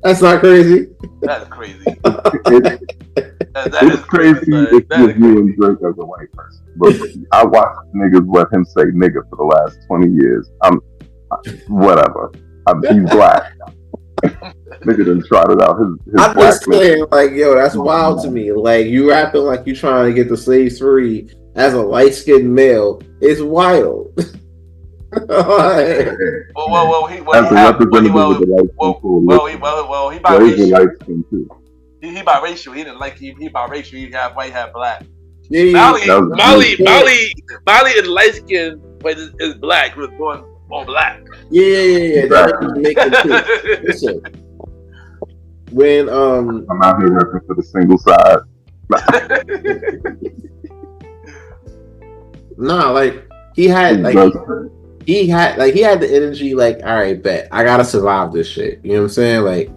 That's not crazy. That is crazy. It's crazy if you're viewing Drake as a white person. But I watched niggas let him say nigga for the last 20 years. Whatever. He's black. Nigga done trotted out his I'm just saying, like, yo, that's wild to me. Like, you rapping like you trying to get the slaves free as a light-skinned male is wild. He biracial. He didn't like he biracial. He half white, half black. Molly is light skinned, but is black. He was born black. Yeah. Listen, when I'm out here repping for the single side. Nah, like he had the energy. Like, all right, bet I gotta survive this shit. You know what I'm saying? Like,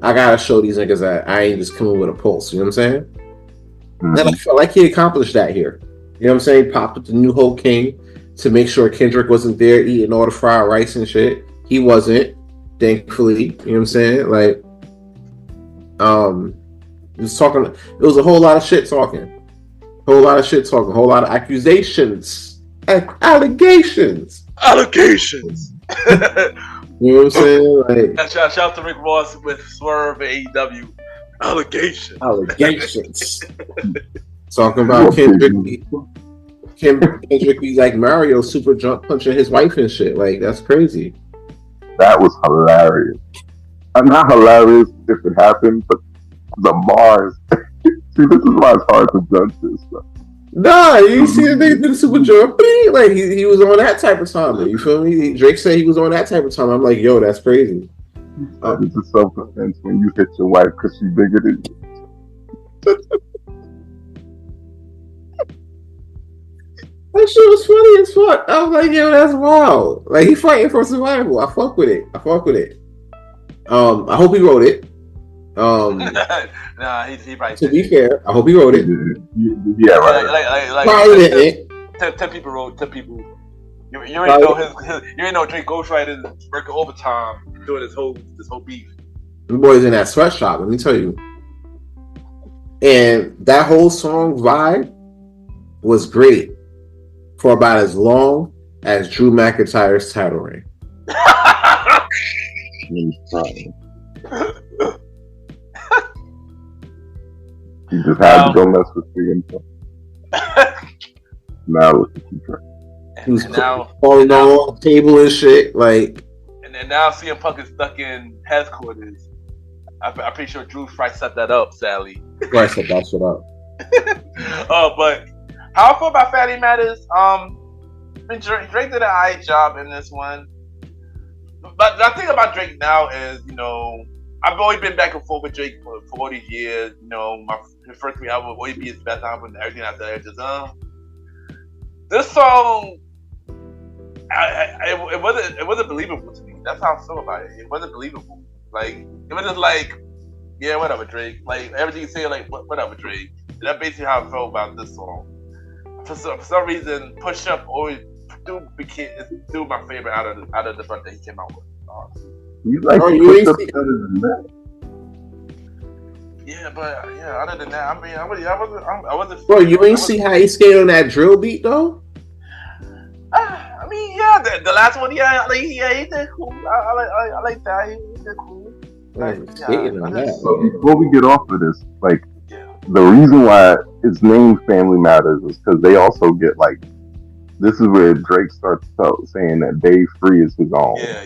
I gotta show these niggas that I ain't just coming with a pulse. You know what I'm saying? Mm-hmm. And I felt like he accomplished that here. You know what I'm saying? He popped up the new Whole King to make sure Kendrick wasn't there eating all the fried rice and shit. He wasn't, thankfully. You know what I'm saying? Like, just talking. It was a whole lot of shit talking. Whole lot of accusations. Allegations. You know what I'm saying? Like, shout out to Rick Ross with Swerve and AEW. Allegations. Talking about Kendrick be like Mario super jump punching his wife and shit. Like, that's crazy. That was hilarious. Not hilarious if it happened, but the bars. See, this is why it's hard to judge this stuff. Nah, you see the nigga do the super jump. Like, he was on that type of time. You feel me? Drake said he was on that type of time. I'm like, yo, that's crazy. It's a self-defense when you hit your wife because she's bigger than you. that shit was funny as fuck. I was like, yo, that's wild. Like he fighting for survival. I fuck with it. I hope he wrote it. Nah, he probably to be fair, I hope he wrote it. Yeah, right. Like Probably didn't. 10 people wrote 10 people. You already know you already know Drake Ghostwriter is working overtime doing this whole beef. The boys in that sweatshop, let me tell you. And that whole song vibe was great for about as long as Drew McIntyre's title reign. He just had to go mess with the Now look at you. He was falling on the table and shit. Like, and then now CM Punk is stuck in headquarters. I'm pretty sure Drew Fry set that up, sadly. Right, set that shit up. But how I feel about Fatty Matters? Drake did an alright job in this one. But the thing about Drake now is, you know, I've always been back and forth with Drake for all these years. You know, his first 3 albums will always be his best album, and everything after that just this song, it wasn't believable to me. That's how I feel about it. It wasn't believable. Like, it was just like, yeah, whatever, Drake. Like, everything you say, like, whatever, Drake. And that's basically how I felt about this song. For some reason, Push Up always still my favorite out of the bunch that he came out with. You like you Push Up better than that? Yeah, but other than that, I mean, I wasn't. Bro, you ain't see how he skated on that drill beat though? I mean, yeah, the last one, yeah, he did cool. I like that. He did cool. So before we get off of this, like, the reason why it's named Family Matters is because they also get, like, this is where Drake starts saying that Dave Free is his own. Yeah.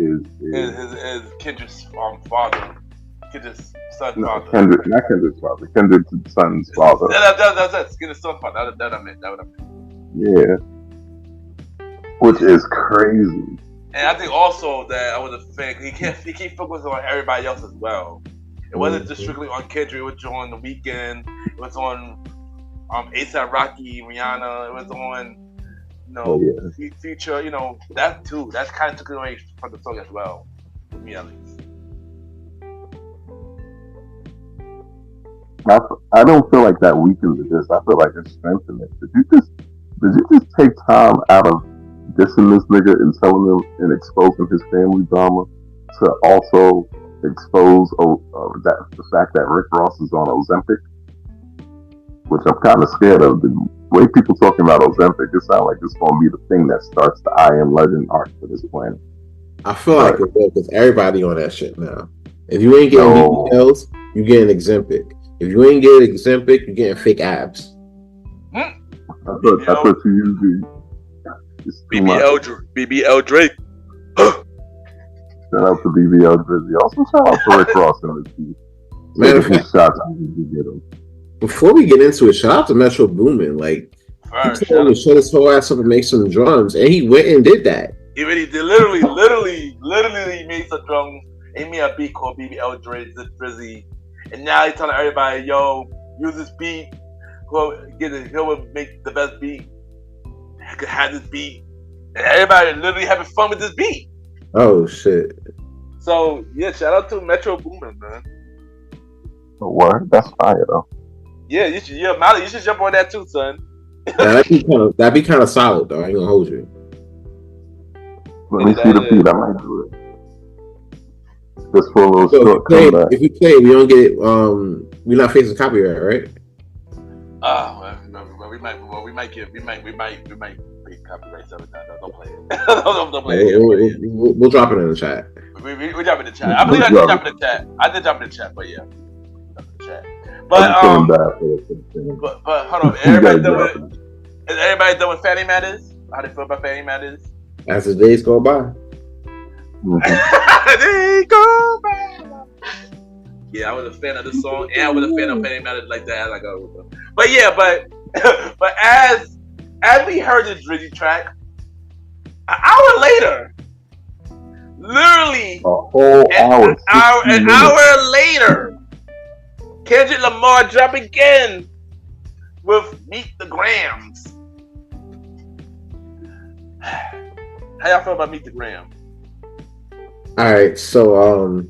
His Kendrick's father. Kendrick's son's father. Not Kendrick's father. Kendrick's son's father. That's Kendrick's son's father. That I meant. Yeah. Which is crazy. And I think also that I was a fan. He keep focusing on everybody else as well. It wasn't just strictly on Kendrick. It was on The Weeknd. It was on A$AP Rocky, Rihanna. It was on, you know, Future. You know, that too. That kind of took it away from the song as well. For me, at least. I don't feel like that weakens it. I feel like it strengthens it. Did you just take time out of dissing this nigga and telling him and exposing his family drama to also expose the fact that Rick Ross is on Ozempic, which I'm kind of scared of. The way people talking about Ozempic, it sounds like it's going to be the thing that starts the I Am Legend arc for this planet. I feel like it will, because everybody on that shit now. If you ain't getting BBLs, you getting Ozempic. If you ain't getting Ozempic, you getting fake abs. I thought you usually BBL Drake. Shout out to BBL Drizzy. Also shout out to Rick Ross and his team. Matter of fact, before we get into it, shout out to Metro Boomin. Like, he told him to shut his whole ass up and make some drums, and he went and did that. He really did. Literally made some drums. He made a beat called BBL Drizzy, and now he's telling everybody, "Yo, use this beat. He'll make the best beat. I could have this beat." And everybody literally having fun with this beat. Oh shit! So yeah, shout out to Metro Boomin, man. What? That's fire though. Yeah, you should. Yeah, Molly, you should jump on that too, son. That'd be kind of solid though. I ain't gonna hold you. Let me see the beat. I might do it. Just for a little short comeback. If you play, we don't get it. We're not facing copyright, right? We might pay copyright every time. Don't play it. don't play it. We'll drop it in the chat. We drop it in the chat. I believe I did drop it in the chat. I did drop it in the chat, but yeah. But hold on. Is everybody done with Fatty Matters? How do you feel about Fatty Matters? As the days go by. They go by. Yeah, I was a fan of the song, and I was a fan of Fatty Matters like that. But yeah, but as we heard the Drizzy track, an hour later, literally an hour later, Kendrick Lamar drop again with Meet the Grams. How y'all feel about Meet the Gram? All right, so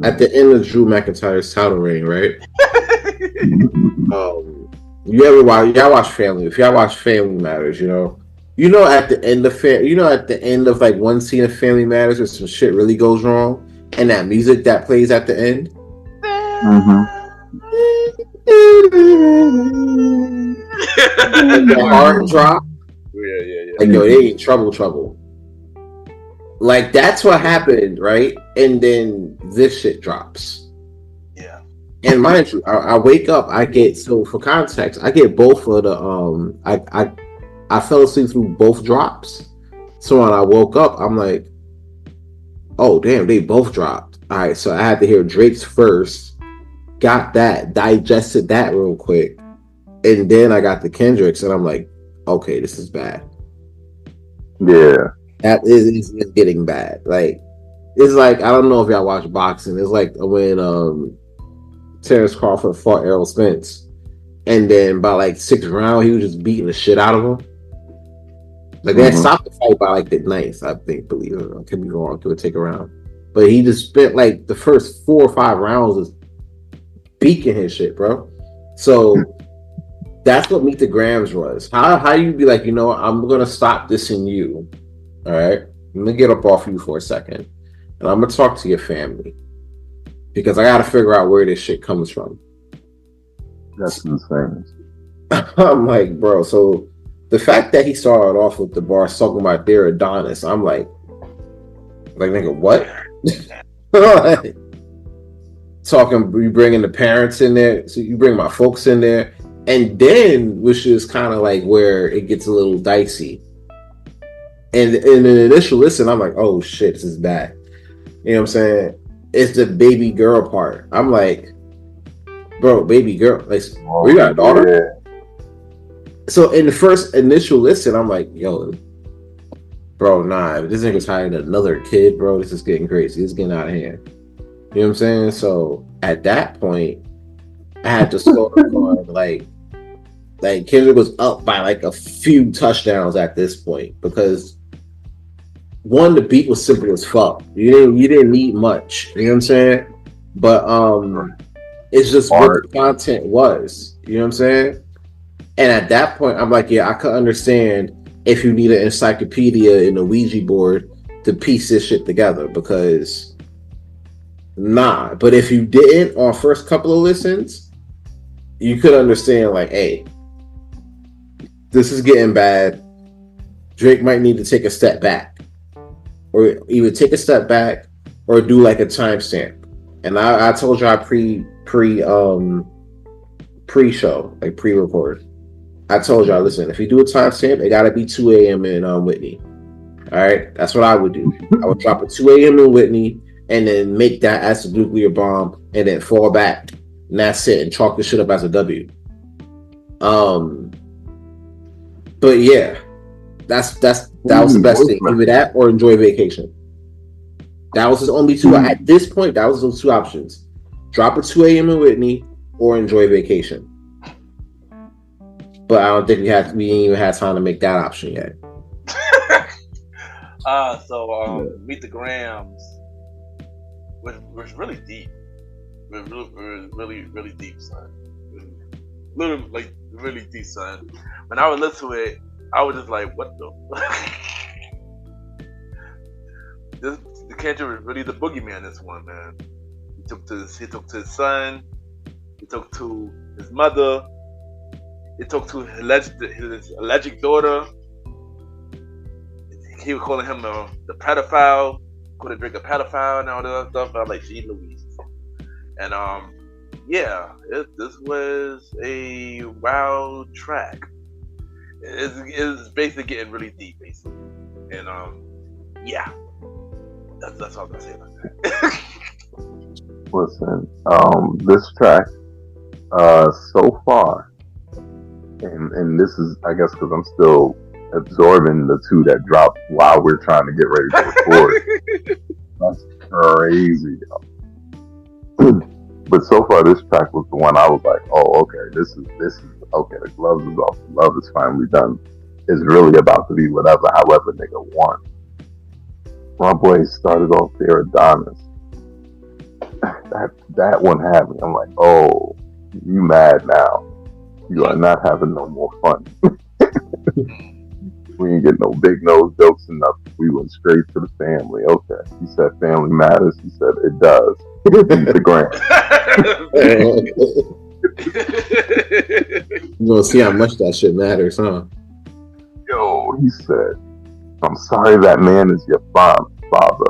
at the end of Drew McIntyre's title reign, right? You ever watch? Y'all watch Family? If y'all watch Family Matters, you know at the end of at the end of like one scene of Family Matters, where some shit really goes wrong, and that music that plays at the end. The hard drop. Yeah. Like, yo, they ain't trouble. Like, that's what happened, right? And then this shit drops. Yeah. And mind you, I wake up, so for context, I get both of the I fell asleep through both drops. So when I woke up, I'm like, oh damn, they both dropped. All right, so I had to hear Drake's first, got that, digested that real quick, and then I got the Kendrick's, and I'm like, okay, this is bad. Yeah. That is getting bad. Like, it's like, I don't know if y'all watch boxing. It's like when Terrence Crawford fought Errol Spence, and then by like 6th round, he was just beating the shit out of him. Like, they had stopped the fight by like the 9th, I think, believe it or not. Could be wrong, could take a round. But he just spent like the first 4 or 5 rounds just beaking his shit, bro. So that's what Meet the Grams was. How you be like, I'm gonna stop dissing you. All right, I'm gonna get up off you for a second, and I'm gonna talk to your family because I gotta figure out where this shit comes from. That's insane. I'm like, bro. So the fact that he started off with the bar talking about their Adonis, I'm like, nigga, what? Talking, you bringing the parents in there, so you bring my folks in there, and then which is kind of like where it gets a little dicey. And in the initial listen, I'm like, oh shit, this is bad. You know what I'm saying? It's the baby girl part. I'm like, bro, baby girl, like, we got a daughter. Yeah. So in the first initial listen, I'm like, yo, bro, nah, if this nigga's hiring another kid, bro, this is getting crazy. This is getting out of hand. You know what I'm saying? So at that point, I had to score on like Kendrick was up by like a few touchdowns at this point because one, the beat was simple as fuck. You didn't need much. You know what I'm saying? But it's just what the content was. You know what I'm saying? And at that point, I'm like, yeah, I could understand if you need an encyclopedia and a Ouija board to piece this shit together because nah. But if you didn't on first couple of listens, you could understand like, hey, this is getting bad. Drake might need to take a step back. Or either take a step back or do like a timestamp. And I told you I pre-show, like pre-record. I told y'all, listen, if you do a timestamp, it gotta be 2 a.m. in Whitney. All right, that's what I would do. I would drop a 2 a.m. in Whitney and then make that as a nuclear bomb and then fall back. And that's it, and chalk the shit up as a W. But yeah, that was the best thing. Either that or enjoy vacation. That was his only two. At this point, that was those two options. Drop a 2 a.m. in Whitney or enjoy vacation. But I don't think we ain't even had time to make that option yet. Meet the Grams was really deep. It was really deep, son. Literally, like, really deep, son. When I would listen to it, I was just like, what the the Kendrick was really the boogeyman this one, man. He took to his son, he took to his mother, he took to his alleged daughter. He was calling him the pedophile, couldn't drink a pedophile and all that other stuff. I was like, gee Louise. And this was a wild track. It's basically getting really deep, basically. And that's all I'm gonna say about that. Listen, this track, so far, and this is, I guess, because I'm still absorbing the two that dropped while we're trying to get ready to record. That's crazy, yo. But so far, this track was the one I was like, oh, okay, this is okay. The gloves is off. The love is finally done. is really about to be whatever, however nigga wants. My boy started off there Adonis. That one had me. I'm like, oh, you mad now. You are not having no more fun. We ain't get no big nose jokes and nothing. We went straight to the family. Okay. He said family matters. He said it does. Eat the grant. You gonna see how much that shit matters, huh? Yo, he said, I'm sorry that man is your father.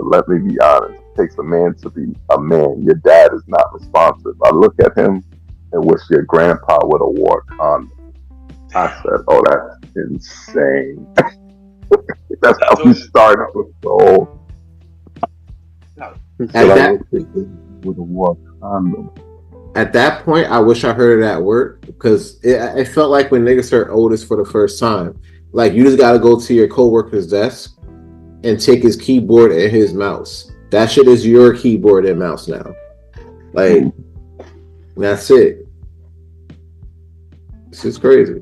Let me be honest. It takes a man to be a man. Your dad is not responsive. I look at him and wish your grandpa would have wore a condom. I said, oh, that's insane. That's how we started with the whole. He said, I wish your dad would have wore a condom. At that point, I wish I heard it at work because it felt like when niggas heard Otis for the first time, like you just got to go to your coworker's desk and take his keyboard and his mouse. That shit is your keyboard and mouse now. Like, that's it. This is crazy.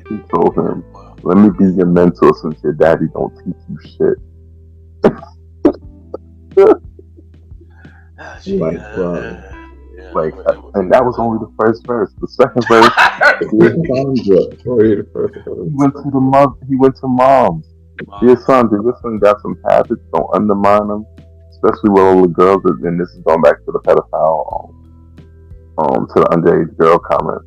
He told him, let me be your mentor since your daddy don't teach you shit. And that was only the first verse. The second verse, he went to mom's. Dear Sandra, your son got some habits. Don't undermine them, especially with all the girls. And this is going back to the pedophile, to the underage girl comment.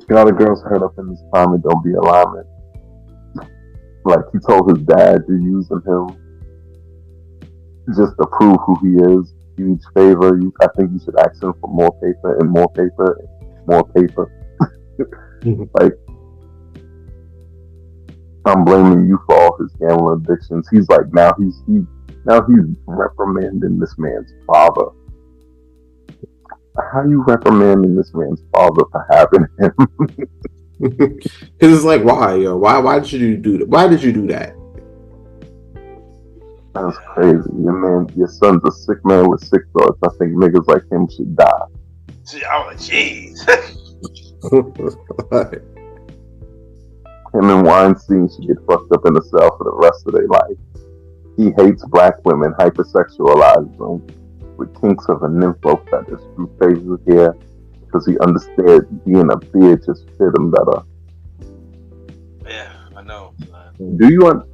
You know, the girls heard up in this time and don't be alarming. Like he told his dad you're using him just to prove who he is. Huge favor. I think you should ask him for more paper and more paper and more paper. Like, I'm blaming you for all his gambling addictions. He's like, now he's reprimanding this man's father. How are you reprimanding this man's father for having him? Because it's like, why, yo? Why did you do that? Why did you do that? That's crazy. Your son's a sick man with sick thoughts. I think niggas like him should die. Oh, jeez. Him and Weinstein should get fucked up in the cell for the rest of their life. He hates black women, hypersexualizes them with kinks of a nympho fetish through facial hair because he understood being a bitch just fit him better. Yeah, I know.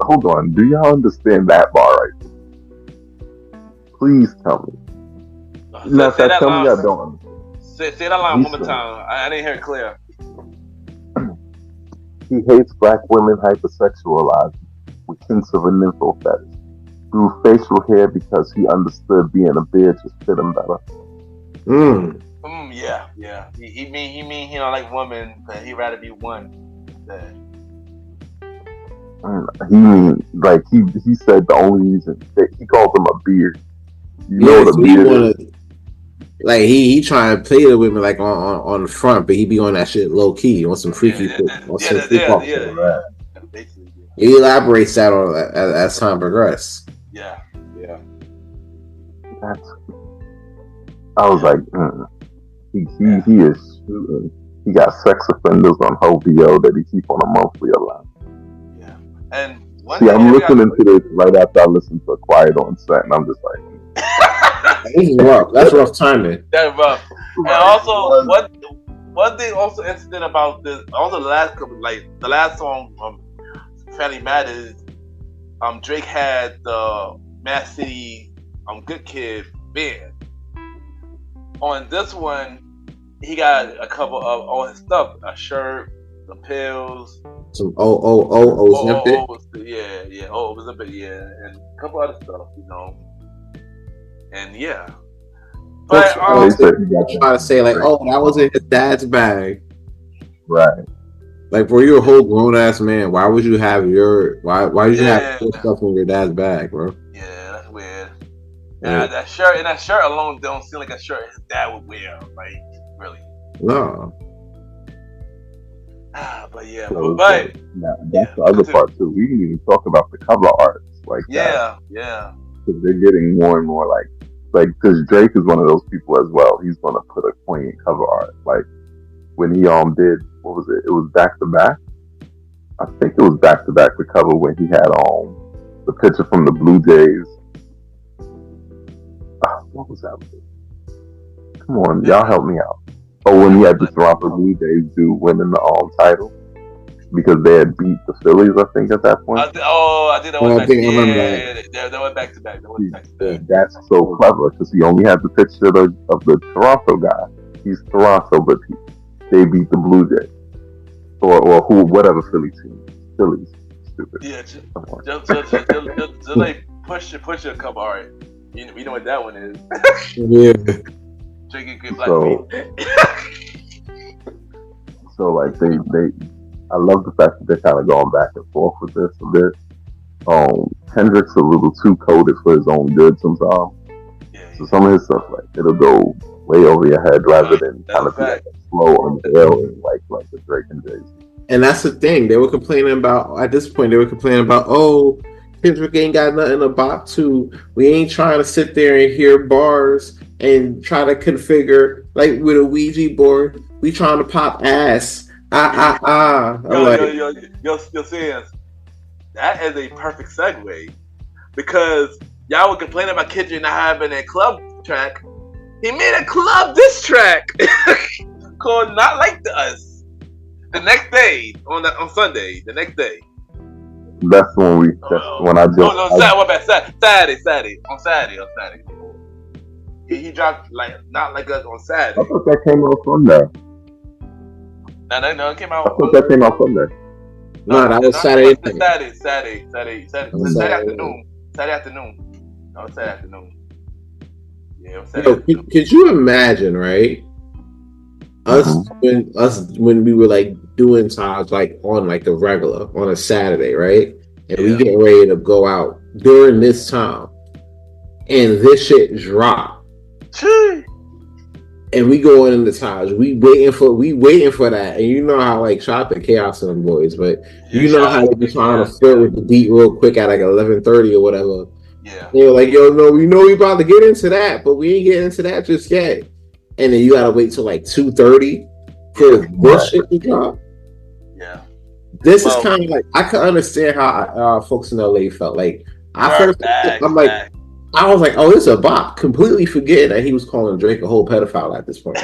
Hold on. Do y'all understand that bar right there? Please tell me. Tell me y'all don't. Say that line one more time. I didn't hear it clear. He hates black women hypersexualized with kinks of a nympho fetish through facial hair because he understood being a bitch just fit him better. Yeah. He mean he don't like women, but he'd rather be one. He mean like he said the only reason he called him a beard. You know what a beard is? Like he trying to play the women like on the front, but he be on that shit low key on some freaky shit. He elaborates that on as time progresses. Yeah. I was like, he is shooting. He got sex offenders on HOBO that he keep on a monthly allowance. Yeah, and I'm looking into this right after I listen to Quiet on Set, and I'm just like, this is rough. That's rough timing. That's rough. And also, one thing also interesting about this, also the last song, Family Matters, Drake had the Mad City, Good Kid band. On this one, he got a couple of all his stuff, a shirt, some pills, some Ozempic. Ozempic, and a couple other stuff, and yeah. But trying to say like, oh, that was in his dad's bag, right? Like, bro, you're a whole grown ass man. Why would you have why did you have your stuff in your dad's bag, bro? Yeah, that's weird. Yeah, that shirt alone don't seem like a shirt his dad would wear, like really. No. But yeah, that's the other part too. We didn't even talk about the cover arts, like yeah. Because they're getting more and more like because Drake is one of those people as well. He's gonna put a poignant cover art, like when he did what was it? It was back to back. I think it was back to back. The cover when he had the picture from the Blue Jays. What was that? Come on, y'all help me out. Oh, when he had the Toronto Blue Jays winning the title because they had beat the Phillies, I think, at that point. I think that was back to back. Yeah, that went back to back. That's so clever because he only had the picture of the Toronto guy. He's Toronto, but they beat the Blue Jays or whatever Philly team. Phillies, stupid. Yeah, just like push your cup. All right, you know what that one is. Yeah. Drinking good black meat. So like I love the fact that they're kind of going back and forth with this a bit. Kendrick's a little too coded for his own good sometimes. Yeah. So some of his stuff, like, it'll go way over your head rather than kind of be like slow on the rail like the Drake and Jay-Z. And that's the thing. They were complaining about, at this point, oh, Kendrick ain't got nothing to bop to. We ain't trying to sit there and hear bars and try to configure, like with a Ouija board. We trying to pop ass. Yo, Sans, that is a perfect segue because y'all were complaining about Kendrick not having a club track. He made a club diss track called "Not Like Us." The next day on Sunday, the next day. That's when I just Saturday. On Saturday. He dropped Not Like Us on Saturday. I thought that came out Sunday. No, it came out. I thought that came out Sunday. No, that was Saturday. Saturday afternoon. No, Saturday afternoon. Yeah, Saturday afternoon. Could you imagine, right? When we were like doing times like on like the regular on a Saturday, right? And we get ready to go out during this time, and this shit drop. And we going in the Taj. We waiting for that. And you know how like Chop and Chaos and them boys, but you know how they be trying to flirt with the beat real quick at like 11:30 or whatever. Yeah. They were like, yo, no, we know we about to get into that, but we ain't getting into that just yet. And then you gotta wait till like 2:30 for this shit to drop. Yeah. This is kind of like, I can understand how folks in LA felt. Like I was like, oh, this is a bop. Completely forgetting that he was calling Drake a whole pedophile at this point.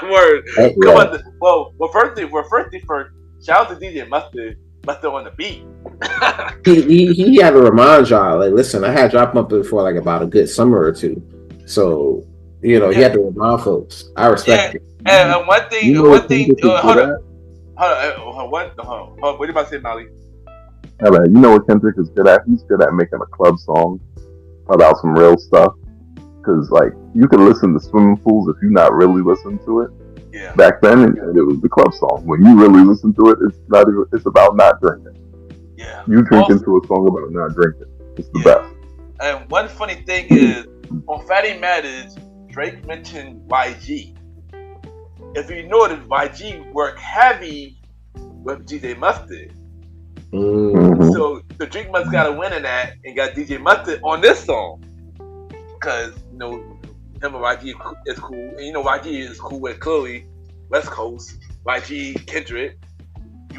Word. Come on. Well, first, shout out to DJ Mustard on the beat. he had to remind y'all, like, listen, I had dropped him up before like about a good summer or two. So, you know, he had to remind folks. I respect it. And one thing, hold on. What are you about to say, Molly? Yeah, man, you know what Kendrick is good at? He's good at making a club song about some real stuff. Because, like, you can listen to Swimming Pools if you're not really listening to it. Yeah. Back then, it was the club song. When you really listen to it, it's about not drinking. Yeah. You drink into a song about not drinking. It's the best. And one funny thing is, on Fatty Matters, Drake mentioned YG. If you notice, YG worked heavy with DJ Mustard. Mm-hmm. So the Drake must got a win in that and got DJ Mustard on this song. Because, you know, him and YG is cool. And you know, YG is cool with Chloe, West Coast, YG, Kendrick.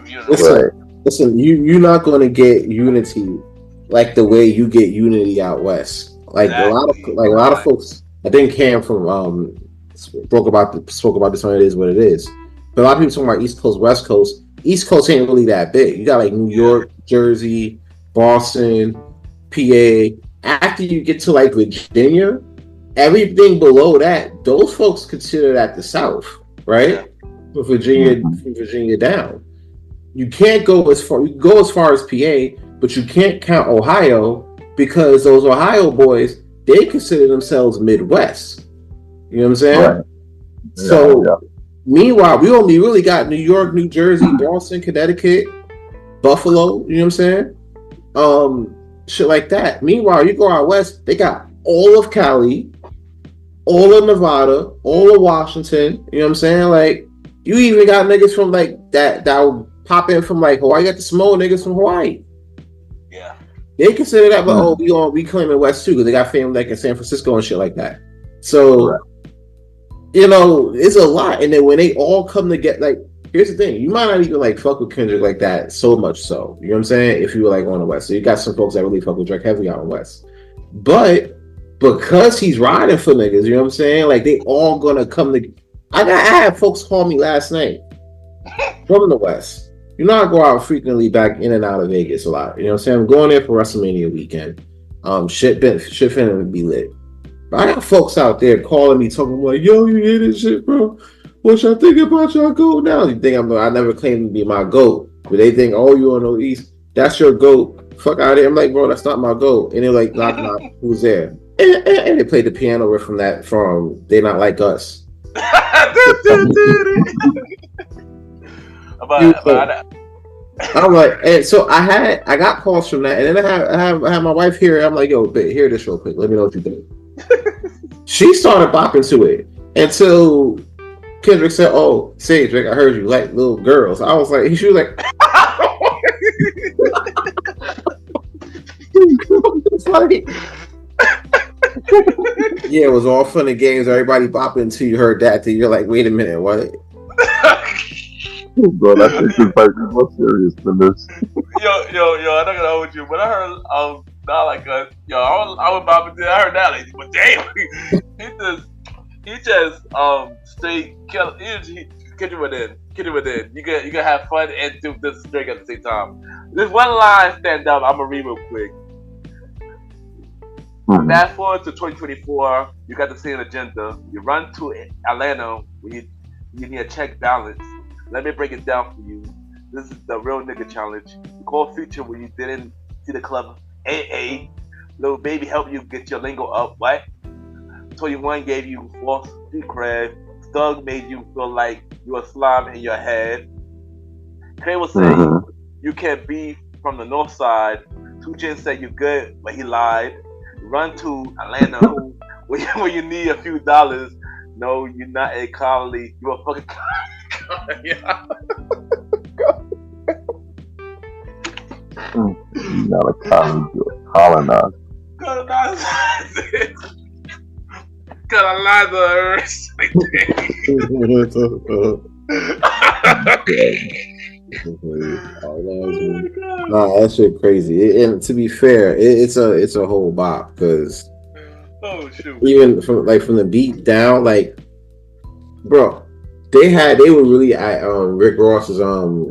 You know. Listen, you're not going to get unity like the way you get unity out west. Like exactly. a lot of folks. I think Cam from spoke about this one. It is what it is. But a lot of people talking about East Coast, West Coast. East Coast ain't really that big. You got like New York, Jersey, Boston, PA. After you get to like Virginia, everything below that, those folks consider that the South, right? From Virginia down. You can't go as far. You can go as far as PA, but you can't count Ohio because those Ohio boys, they consider themselves Midwest. You know what I'm saying? Right. So, meanwhile, we only really got New York, New Jersey, Boston, Connecticut, Buffalo. You know what I'm saying? Shit like that. Meanwhile, you go out west, they got all of Cali, all of Nevada, all of Washington. You know what I'm saying? Like, you even got niggas from like that would pop in from like Hawaii. You got the small niggas from Hawaii. Yeah. They consider that, but we claiming West too because they got family like in San Francisco and shit like that. So, you know, it's a lot. And then when they all come together, like here's the thing: you might not even like fuck with Kendrick like that so much. So you know what I'm saying? If you were like on the West, so you got some folks that really fuck with Drake heavy on the West, but because he's riding for niggas, you know what I'm saying? Like they all gonna come to. I had folks call me last night from the West. You know, I go out frequently back in and out of Vegas a lot. You know what I'm saying? I'm going there for WrestleMania weekend. Shit finna be lit. But I got folks out there calling me, talking like, "Yo, you hear this shit, bro? What y'all think about y'all goat now?" You think I never claimed to be my goat, but they think, "Oh, you on the East? That's your goat." Fuck out of here. I'm like, bro, that's not my goat. And they're like, knock, who's there? And they played the piano riff from They Not Like Us. I'm like, and so I got calls from that, and then I had my wife here. I'm like, yo, babe, hear this real quick. Let me know what you think. She started bopping to it until Kendrick said, "Oh, say Drake, I heard you like little girls." I was like, she was like, it's like, yeah, it was all fun and games. Everybody bopping until you heard that. Then you're like, wait a minute, what? Bro, that shit is like more serious than this. Yo, I'm not gonna hold you, but I heard Not Like Us. Yo, I was bopping to. I heard that, like, but damn, he just straight kill. Get you within. You can have fun and do this drink at the same time. There's one line stand up. I'm gonna read real quick. Fast forward to 2024. You got the same agenda. You run to Atlanta when you need a check balance. Let me break it down for you. This is the real nigga challenge. You call Future when you didn't see the club. AA. Little baby help you get your lingo up. What? 21 gave you false street cred. Thug made you feel like you were slime in your head. Kray was saying you can't be from the north side. 2 Chainz said you good, but he lied. Run to Atlanta when you need a few dollars. No, you're not a colony. You're a fucking Not a colony, you're a colonizer. Colonizer. Nah, that shit crazy. And to be fair, it's a whole bop because even from the beat down, like, bro, they were really at Rick Ross's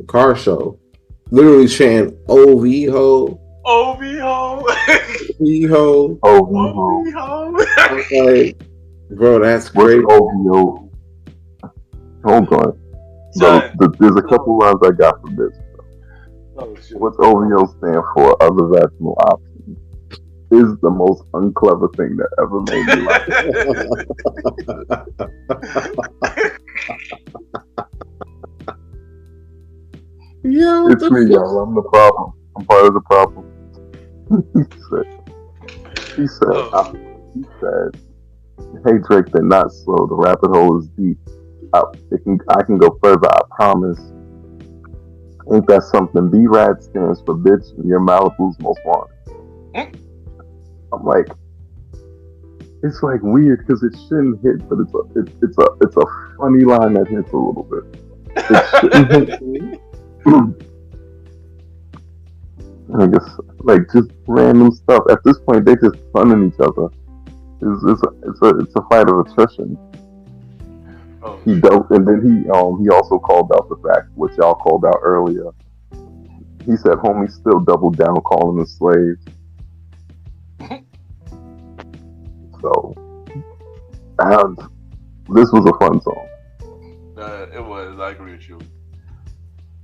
car show, literally chanting "OV ho, OV ho, OV ho, OV ho." Like, bro, that's great. OVO? Hold on. So there's a couple lines I got from this. What's OVO stand for? Other vaginal options. Is the most unclever thing that ever made me laugh. Yo, it's me, y'all. I'm the problem. I'm part of the problem. He said, "Hey Drake, they're not slow. The rabbit hole is deep. I can go further, I promise. Ain't that something? B-Rad stands for bitch, and you're Malibu's most wanted." I'm like, it's like weird because it shouldn't hit, but it's a funny line that hits a little bit. It shouldn't hit. I guess like just random stuff. At this point, they just funning each other. It's a fight of attrition. He dope, and then he also called out the fact which y'all called out earlier. He said, "Homie still doubled down calling us slaves." So, this was a fun song. It was. I agree with you.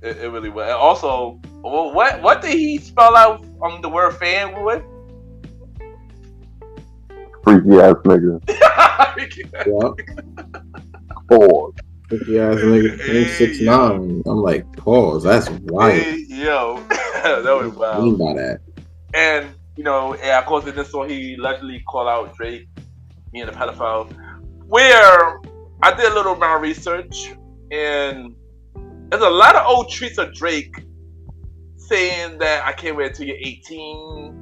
It really was. And also, what did he spell out the word fan with? Freaky ass nigga. Pause. Freaky ass nigga. 6'9". I'm like, pause. That's wild. Yo, that was wild. What do you mean by that? And of course, in this song, he allegedly called out Drake being a pedophile. Where I did a little amount of research, and there's a lot of old tweets of Drake saying that I can't wait until you're 18,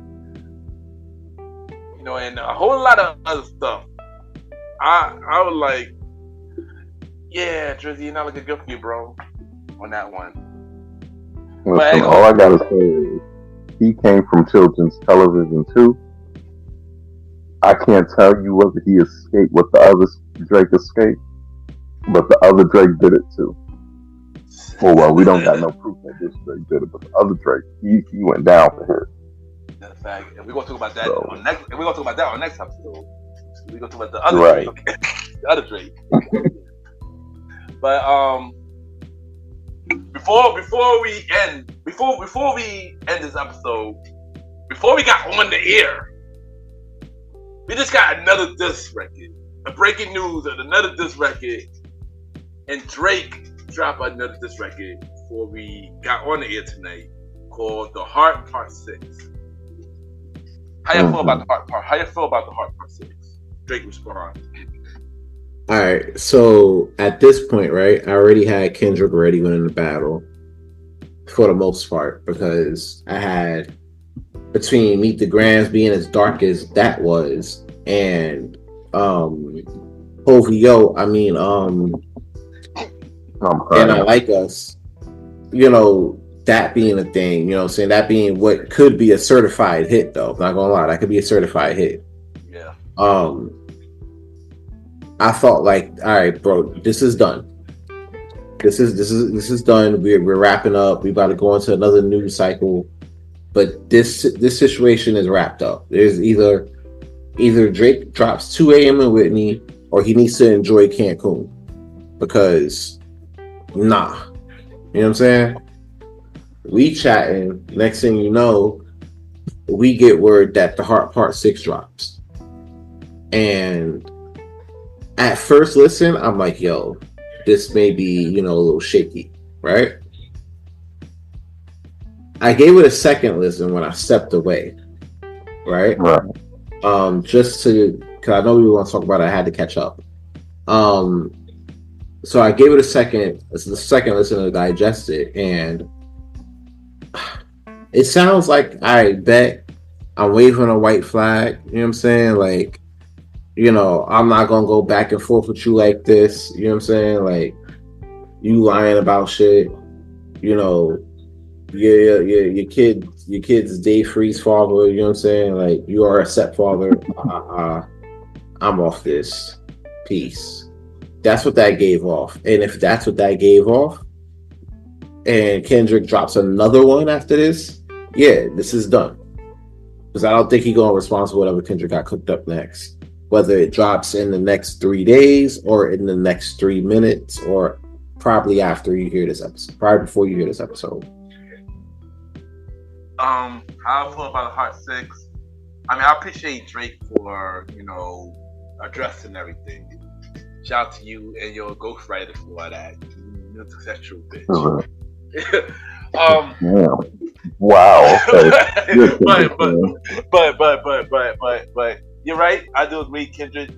and a whole lot of other stuff. I was like, yeah, Drizzy, you're not looking good for you, bro. on that one. Listen, all I gotta say is he came from children's television too. I can't tell you whether he escaped what the other Drake escaped, but the other Drake did it too. Well, we don't got no proof that this Drake did it, but the other Drake, he went down for him. That's a fact. And we're gonna talk about that So- on next. And we're gonna talk about that on next episode. We're gonna talk about the other Right. Drake, the other Drake. But before we end this episode, before we got on the air, we just got another diss record. A breaking news of another diss record, and Drake dropped another diss record before we got on the air tonight, called "The Heart Part 6." How you feel about the Heart Part? How you feel about the Heart Part 6? Drake responds. All right, so at this point, right, I already had Kendrick already winning the battle for the most part, because I had between Meet the Grams being as dark as that was, and OVO, I mean, and I Like Us, you know, that being a thing, you know what I'm saying? That being what could be a certified hit, though. Not gonna lie, that could be a certified hit. Yeah. I thought like, all right, bro, this is done. This is done. We're wrapping up. We about to go into another news cycle. But this situation is wrapped up. There's either Drake drops 2 a.m. in Whitney, or he needs to enjoy Cancun. Because you know what I'm saying? We chatting, next thing you know, we get word that the Heart Part 6 drops. And at first listen, I'm like, yo, this may be, you know, a little shaky, right? I gave it a second listen when I stepped away, right? Just to, because I know we want to talk about it, I had to catch up. So I gave it the second listen to digest it, and it sounds like, I bet I'm waving a white flag, you know what I'm saying? Like, you know, I'm not gonna go back and forth with you like this, you know what I'm saying? Like, you lying about shit, you know, your kid's day freeze father, you know what I'm saying? Like, you are a stepfather. I'm off this. Peace. That's what that gave off. And if that's what that gave off, and Kendrick drops another one after this, yeah, this is done. Because I don't think he's gonna respond to whatever Kendrick got cooked up next. Whether it drops in the next 3 days or in the next 3 minutes, or probably after you hear this episode, probably before you hear this episode. How I feel about the Heart 6. I mean, I appreciate Drake for, you know, addressing everything. Shout out to you and your ghostwriter for that. You're a sexual bitch. Yeah. Wow. Okay. but you're right. I do agree, Kendrick.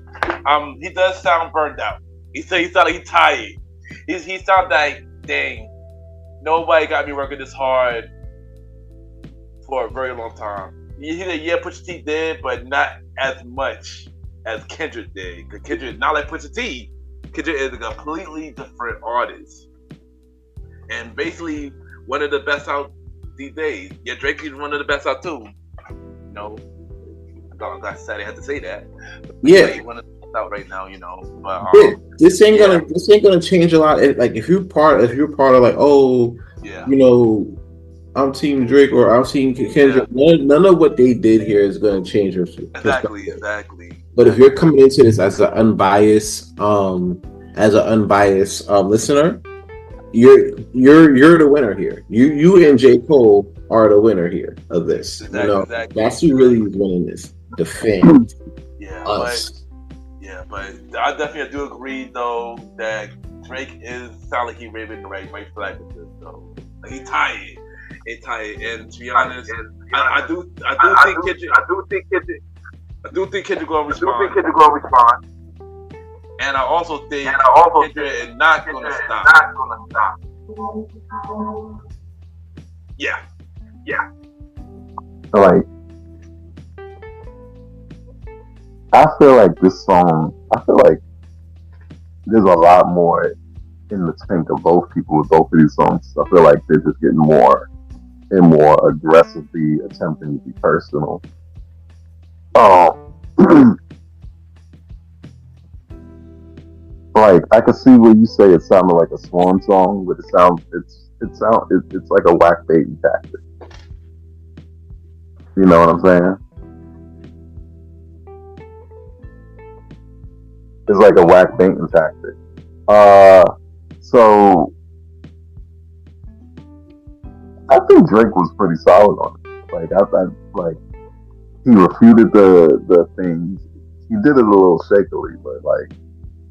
He does sound burned out. He sounds like he's tired. He sounds like, dang, nobody got me working this hard for a very long time. He said, yeah, Pusha T did, but not as much as Kendrick did. Because Kendrick is not like Pusha T. Kendrick is a completely different artist. And basically one of the best out these days. Yeah, Drake is one of the best out too. You know, I said I had to say that. Yeah. He's one of the best out right now, you know. But this ain't gonna change a lot. Like if you're part of like, oh, yeah, you know, I'm Team Drake or I'm Team Kendrick. Yeah. None of what they did here is going to change your exactly. But if you're coming into this as an unbiased, listener, you're the winner here. You and J. Cole are the winner here of this. Exactly, you know, exactly. that's who really is winning this. The fans. Yeah, Us. but I definitely do agree though that Drake sound like he's waving the right flag with this though. Like he's tired. And to be honest, I do think Kendrick gonna respond. And I also think Kendrick is not gonna stop. Yeah. Like, I feel like this song, there's a lot more in the tank of both people with both of these songs. I feel like they're just getting more and more aggressively attempting to be personal. Like I can see where you say it sounded like a swan song, but it's like a whack baiting tactic. You know what I'm saying? It's like a whack baiting tactic. So I think Drake was pretty solid on it. Like I like he refuted the things. He did it a little shakily, but like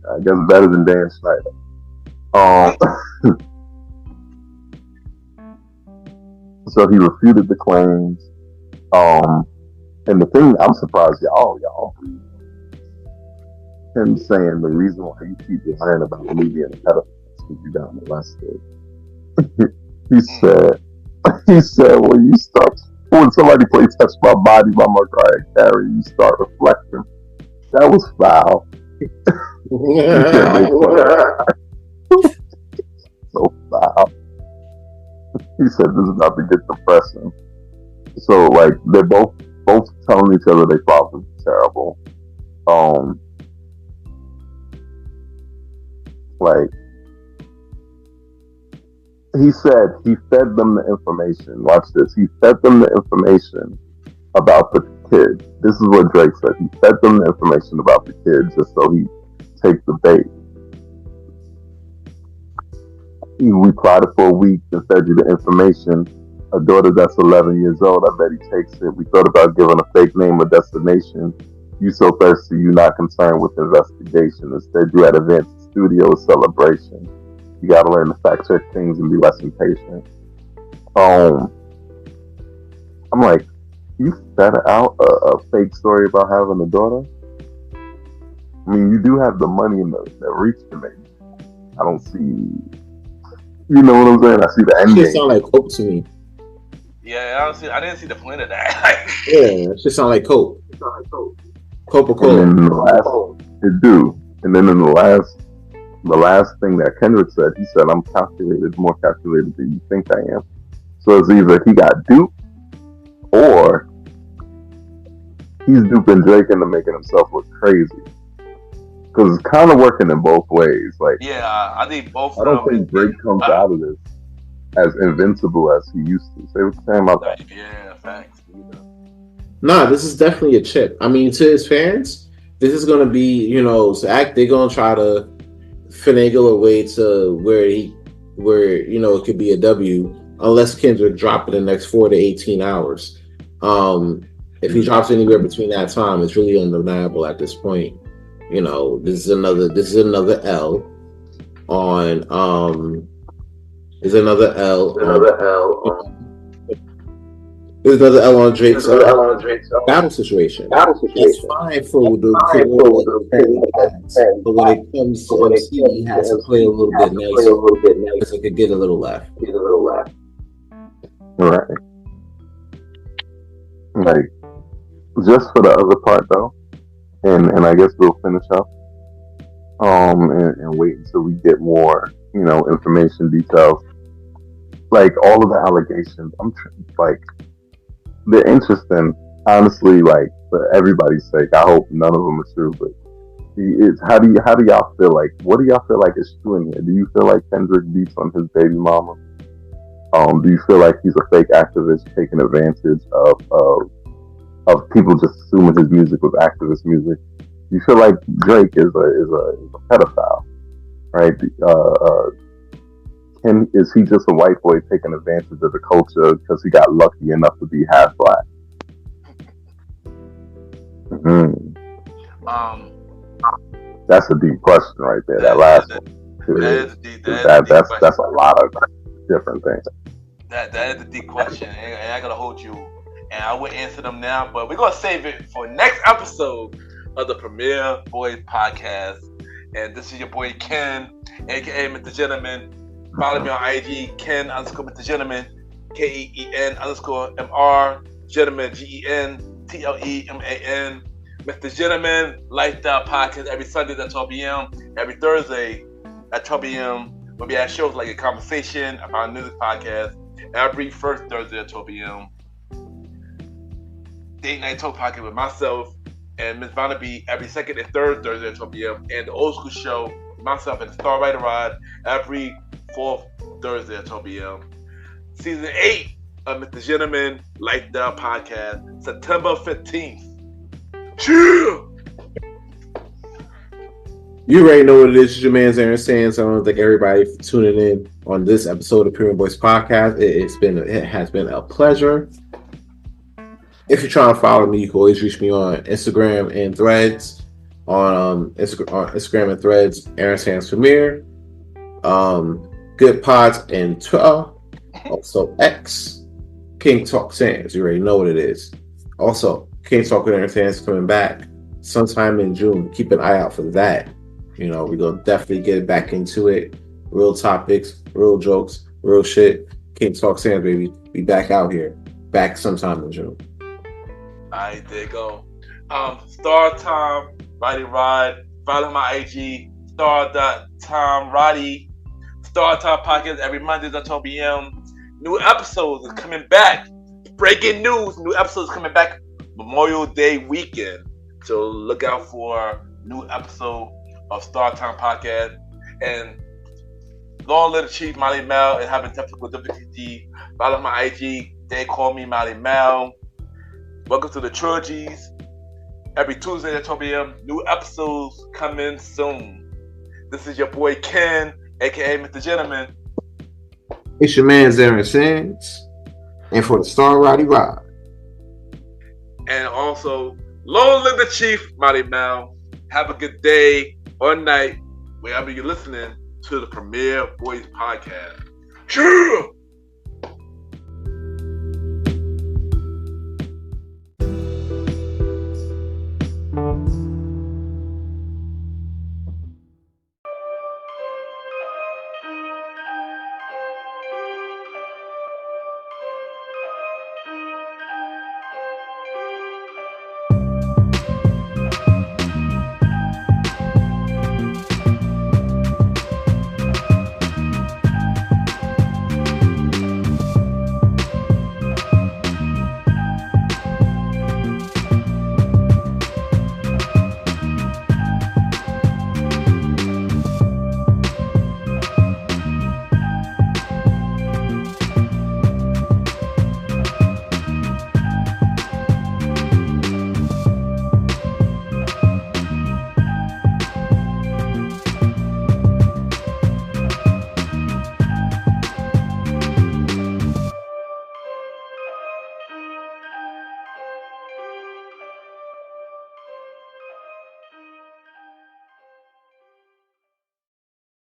I guess better than Dan Schneider. So he refuted the claims. And the thing I'm surprised y'all believe him saying the reason why you keep lying about me being a pedophile is because you got molested. he said when somebody plays Touch My Body by Mariah Carey, you start reflecting. That was foul. So foul. He said this is about to get depressing. So like they're both telling each other their fathers are terrible. Like he said he fed them the information. Watch this. He fed them the information about the kid. This is what Drake said. He fed them the information about the kid just so he take the bait. We tried it for a week and fed you the information. A daughter that's 11 years old, I bet he takes it. We thought about giving a fake name or destination. You so thirsty, you not concerned with investigation. Instead, you had advanced studio celebration. You gotta learn to fact check things and be less impatient. I'm like, you fed out a fake story about having a daughter? I mean, you do have the money and the reach to make. I don't see, you know what I'm saying? I see the end game. It sound like Cope to me. Yeah, I didn't see the point of that. Yeah, it just sound like Cope. Coca-Cola. And then it do. And then in the last thing that Kendrick said, he said, I'm more calculated than you think I am. So it's either he got duped or he's duping Drake into making himself look crazy. Because it's kind of working in both ways. Like, yeah, I think both. I don't think Drake comes out of this as invincible as he used to. Say what you're saying about that. Yeah, facts. Nah, this is definitely a chip. I mean, to his fans, this is gonna be, they're gonna try to finagle a way to where it could be a W, unless Kendrick drop in the next 4 to 18 hours. If he drops anywhere between that time, it's really undeniable at this point. This is another L on There's another L on Drake's battle situation. It's fine for the but when it comes to MC, he has to play a little bit nicer because it could get a little laugh. Right. Like, just for the other part though, and I guess we'll finish up and wait until we get more, information, details. Like, all of the allegations, they're interesting. Honestly, like, for everybody's sake, I hope none of them are true, but how do y'all feel like, what do y'all feel like is true in here? Do you feel like Kendrick beats on his baby mama? Do you feel like he's a fake activist taking advantage of people just assuming his music was activist music? Do you feel like Drake is a pedophile, right? Is he just a white boy taking advantage of the culture because he got lucky enough to be half black? Mm-hmm. That's a deep question right there. That last one. That's a lot of different things. That is a deep question, and I gotta hold you. And I will answer them now, but we're gonna save it for next episode of the Premier Boyz podcast. And this is your boy Ken, aka Mr. Gentleman. Follow me on IG, Ken_Mr. Gentleman, KEN_MR Gentleman, GENTLEMAN. Mr. Gentleman Lifestyle Podcast every Sunday at 12 p.m. Every Thursday at 12 p.m. We'll be at shows like A Conversation, about music podcast, every first Thursday at 12 p.m. Date Night Talk podcast with myself and Miss Vannaby every second and third Thursday at 12 p.m. And the Old School Show, myself and the Star Rider Rod, every fourth Thursday at 12 p.m. Season 8 of Mr. Gentleman Lifestyle Podcast, September 15th. Chill! You already know what it is. It's your man's Aaron Sands. I want to thank everybody for tuning in on this episode of Premium Boyz Podcast. It has been a pleasure. If you're trying to follow me, you can always reach me on Instagram and Threads. On Instagram and Threads, Aaron Sands Premier. Good Pods and Twitter. Also X. King Talk Sands. You already know what it is. Also, King Talk with Aaron Sands coming back sometime in June. Keep an eye out for that. You know, we're going to definitely get back into it. Real topics, real jokes, real shit. King Talk Sands, baby. Be back out here. Back sometime in June. Alright, there you go. Star Time, Roddy Rod. Follow my IG, star.time Roddy. Star Time Podcast every Monday at 12 p.m. New episodes is coming back. Breaking news. New episodes coming back Memorial Day weekend. So look out for a new episode of Star Time Podcast. And long live the Chief Malimal and having technical difficulty. Follow my IG. They call me Malimal. Welcome to the trilogies. Every Tuesday at 12 p.m. New episodes coming soon. This is your boy Ken, aka Mr. Gentleman. It's your man's Aaron Sands. And for the Star Roddy Rod. And also, long live the Chief Malimal. Have a good day or night, wherever you're listening to the Premier Boyz Podcast. True!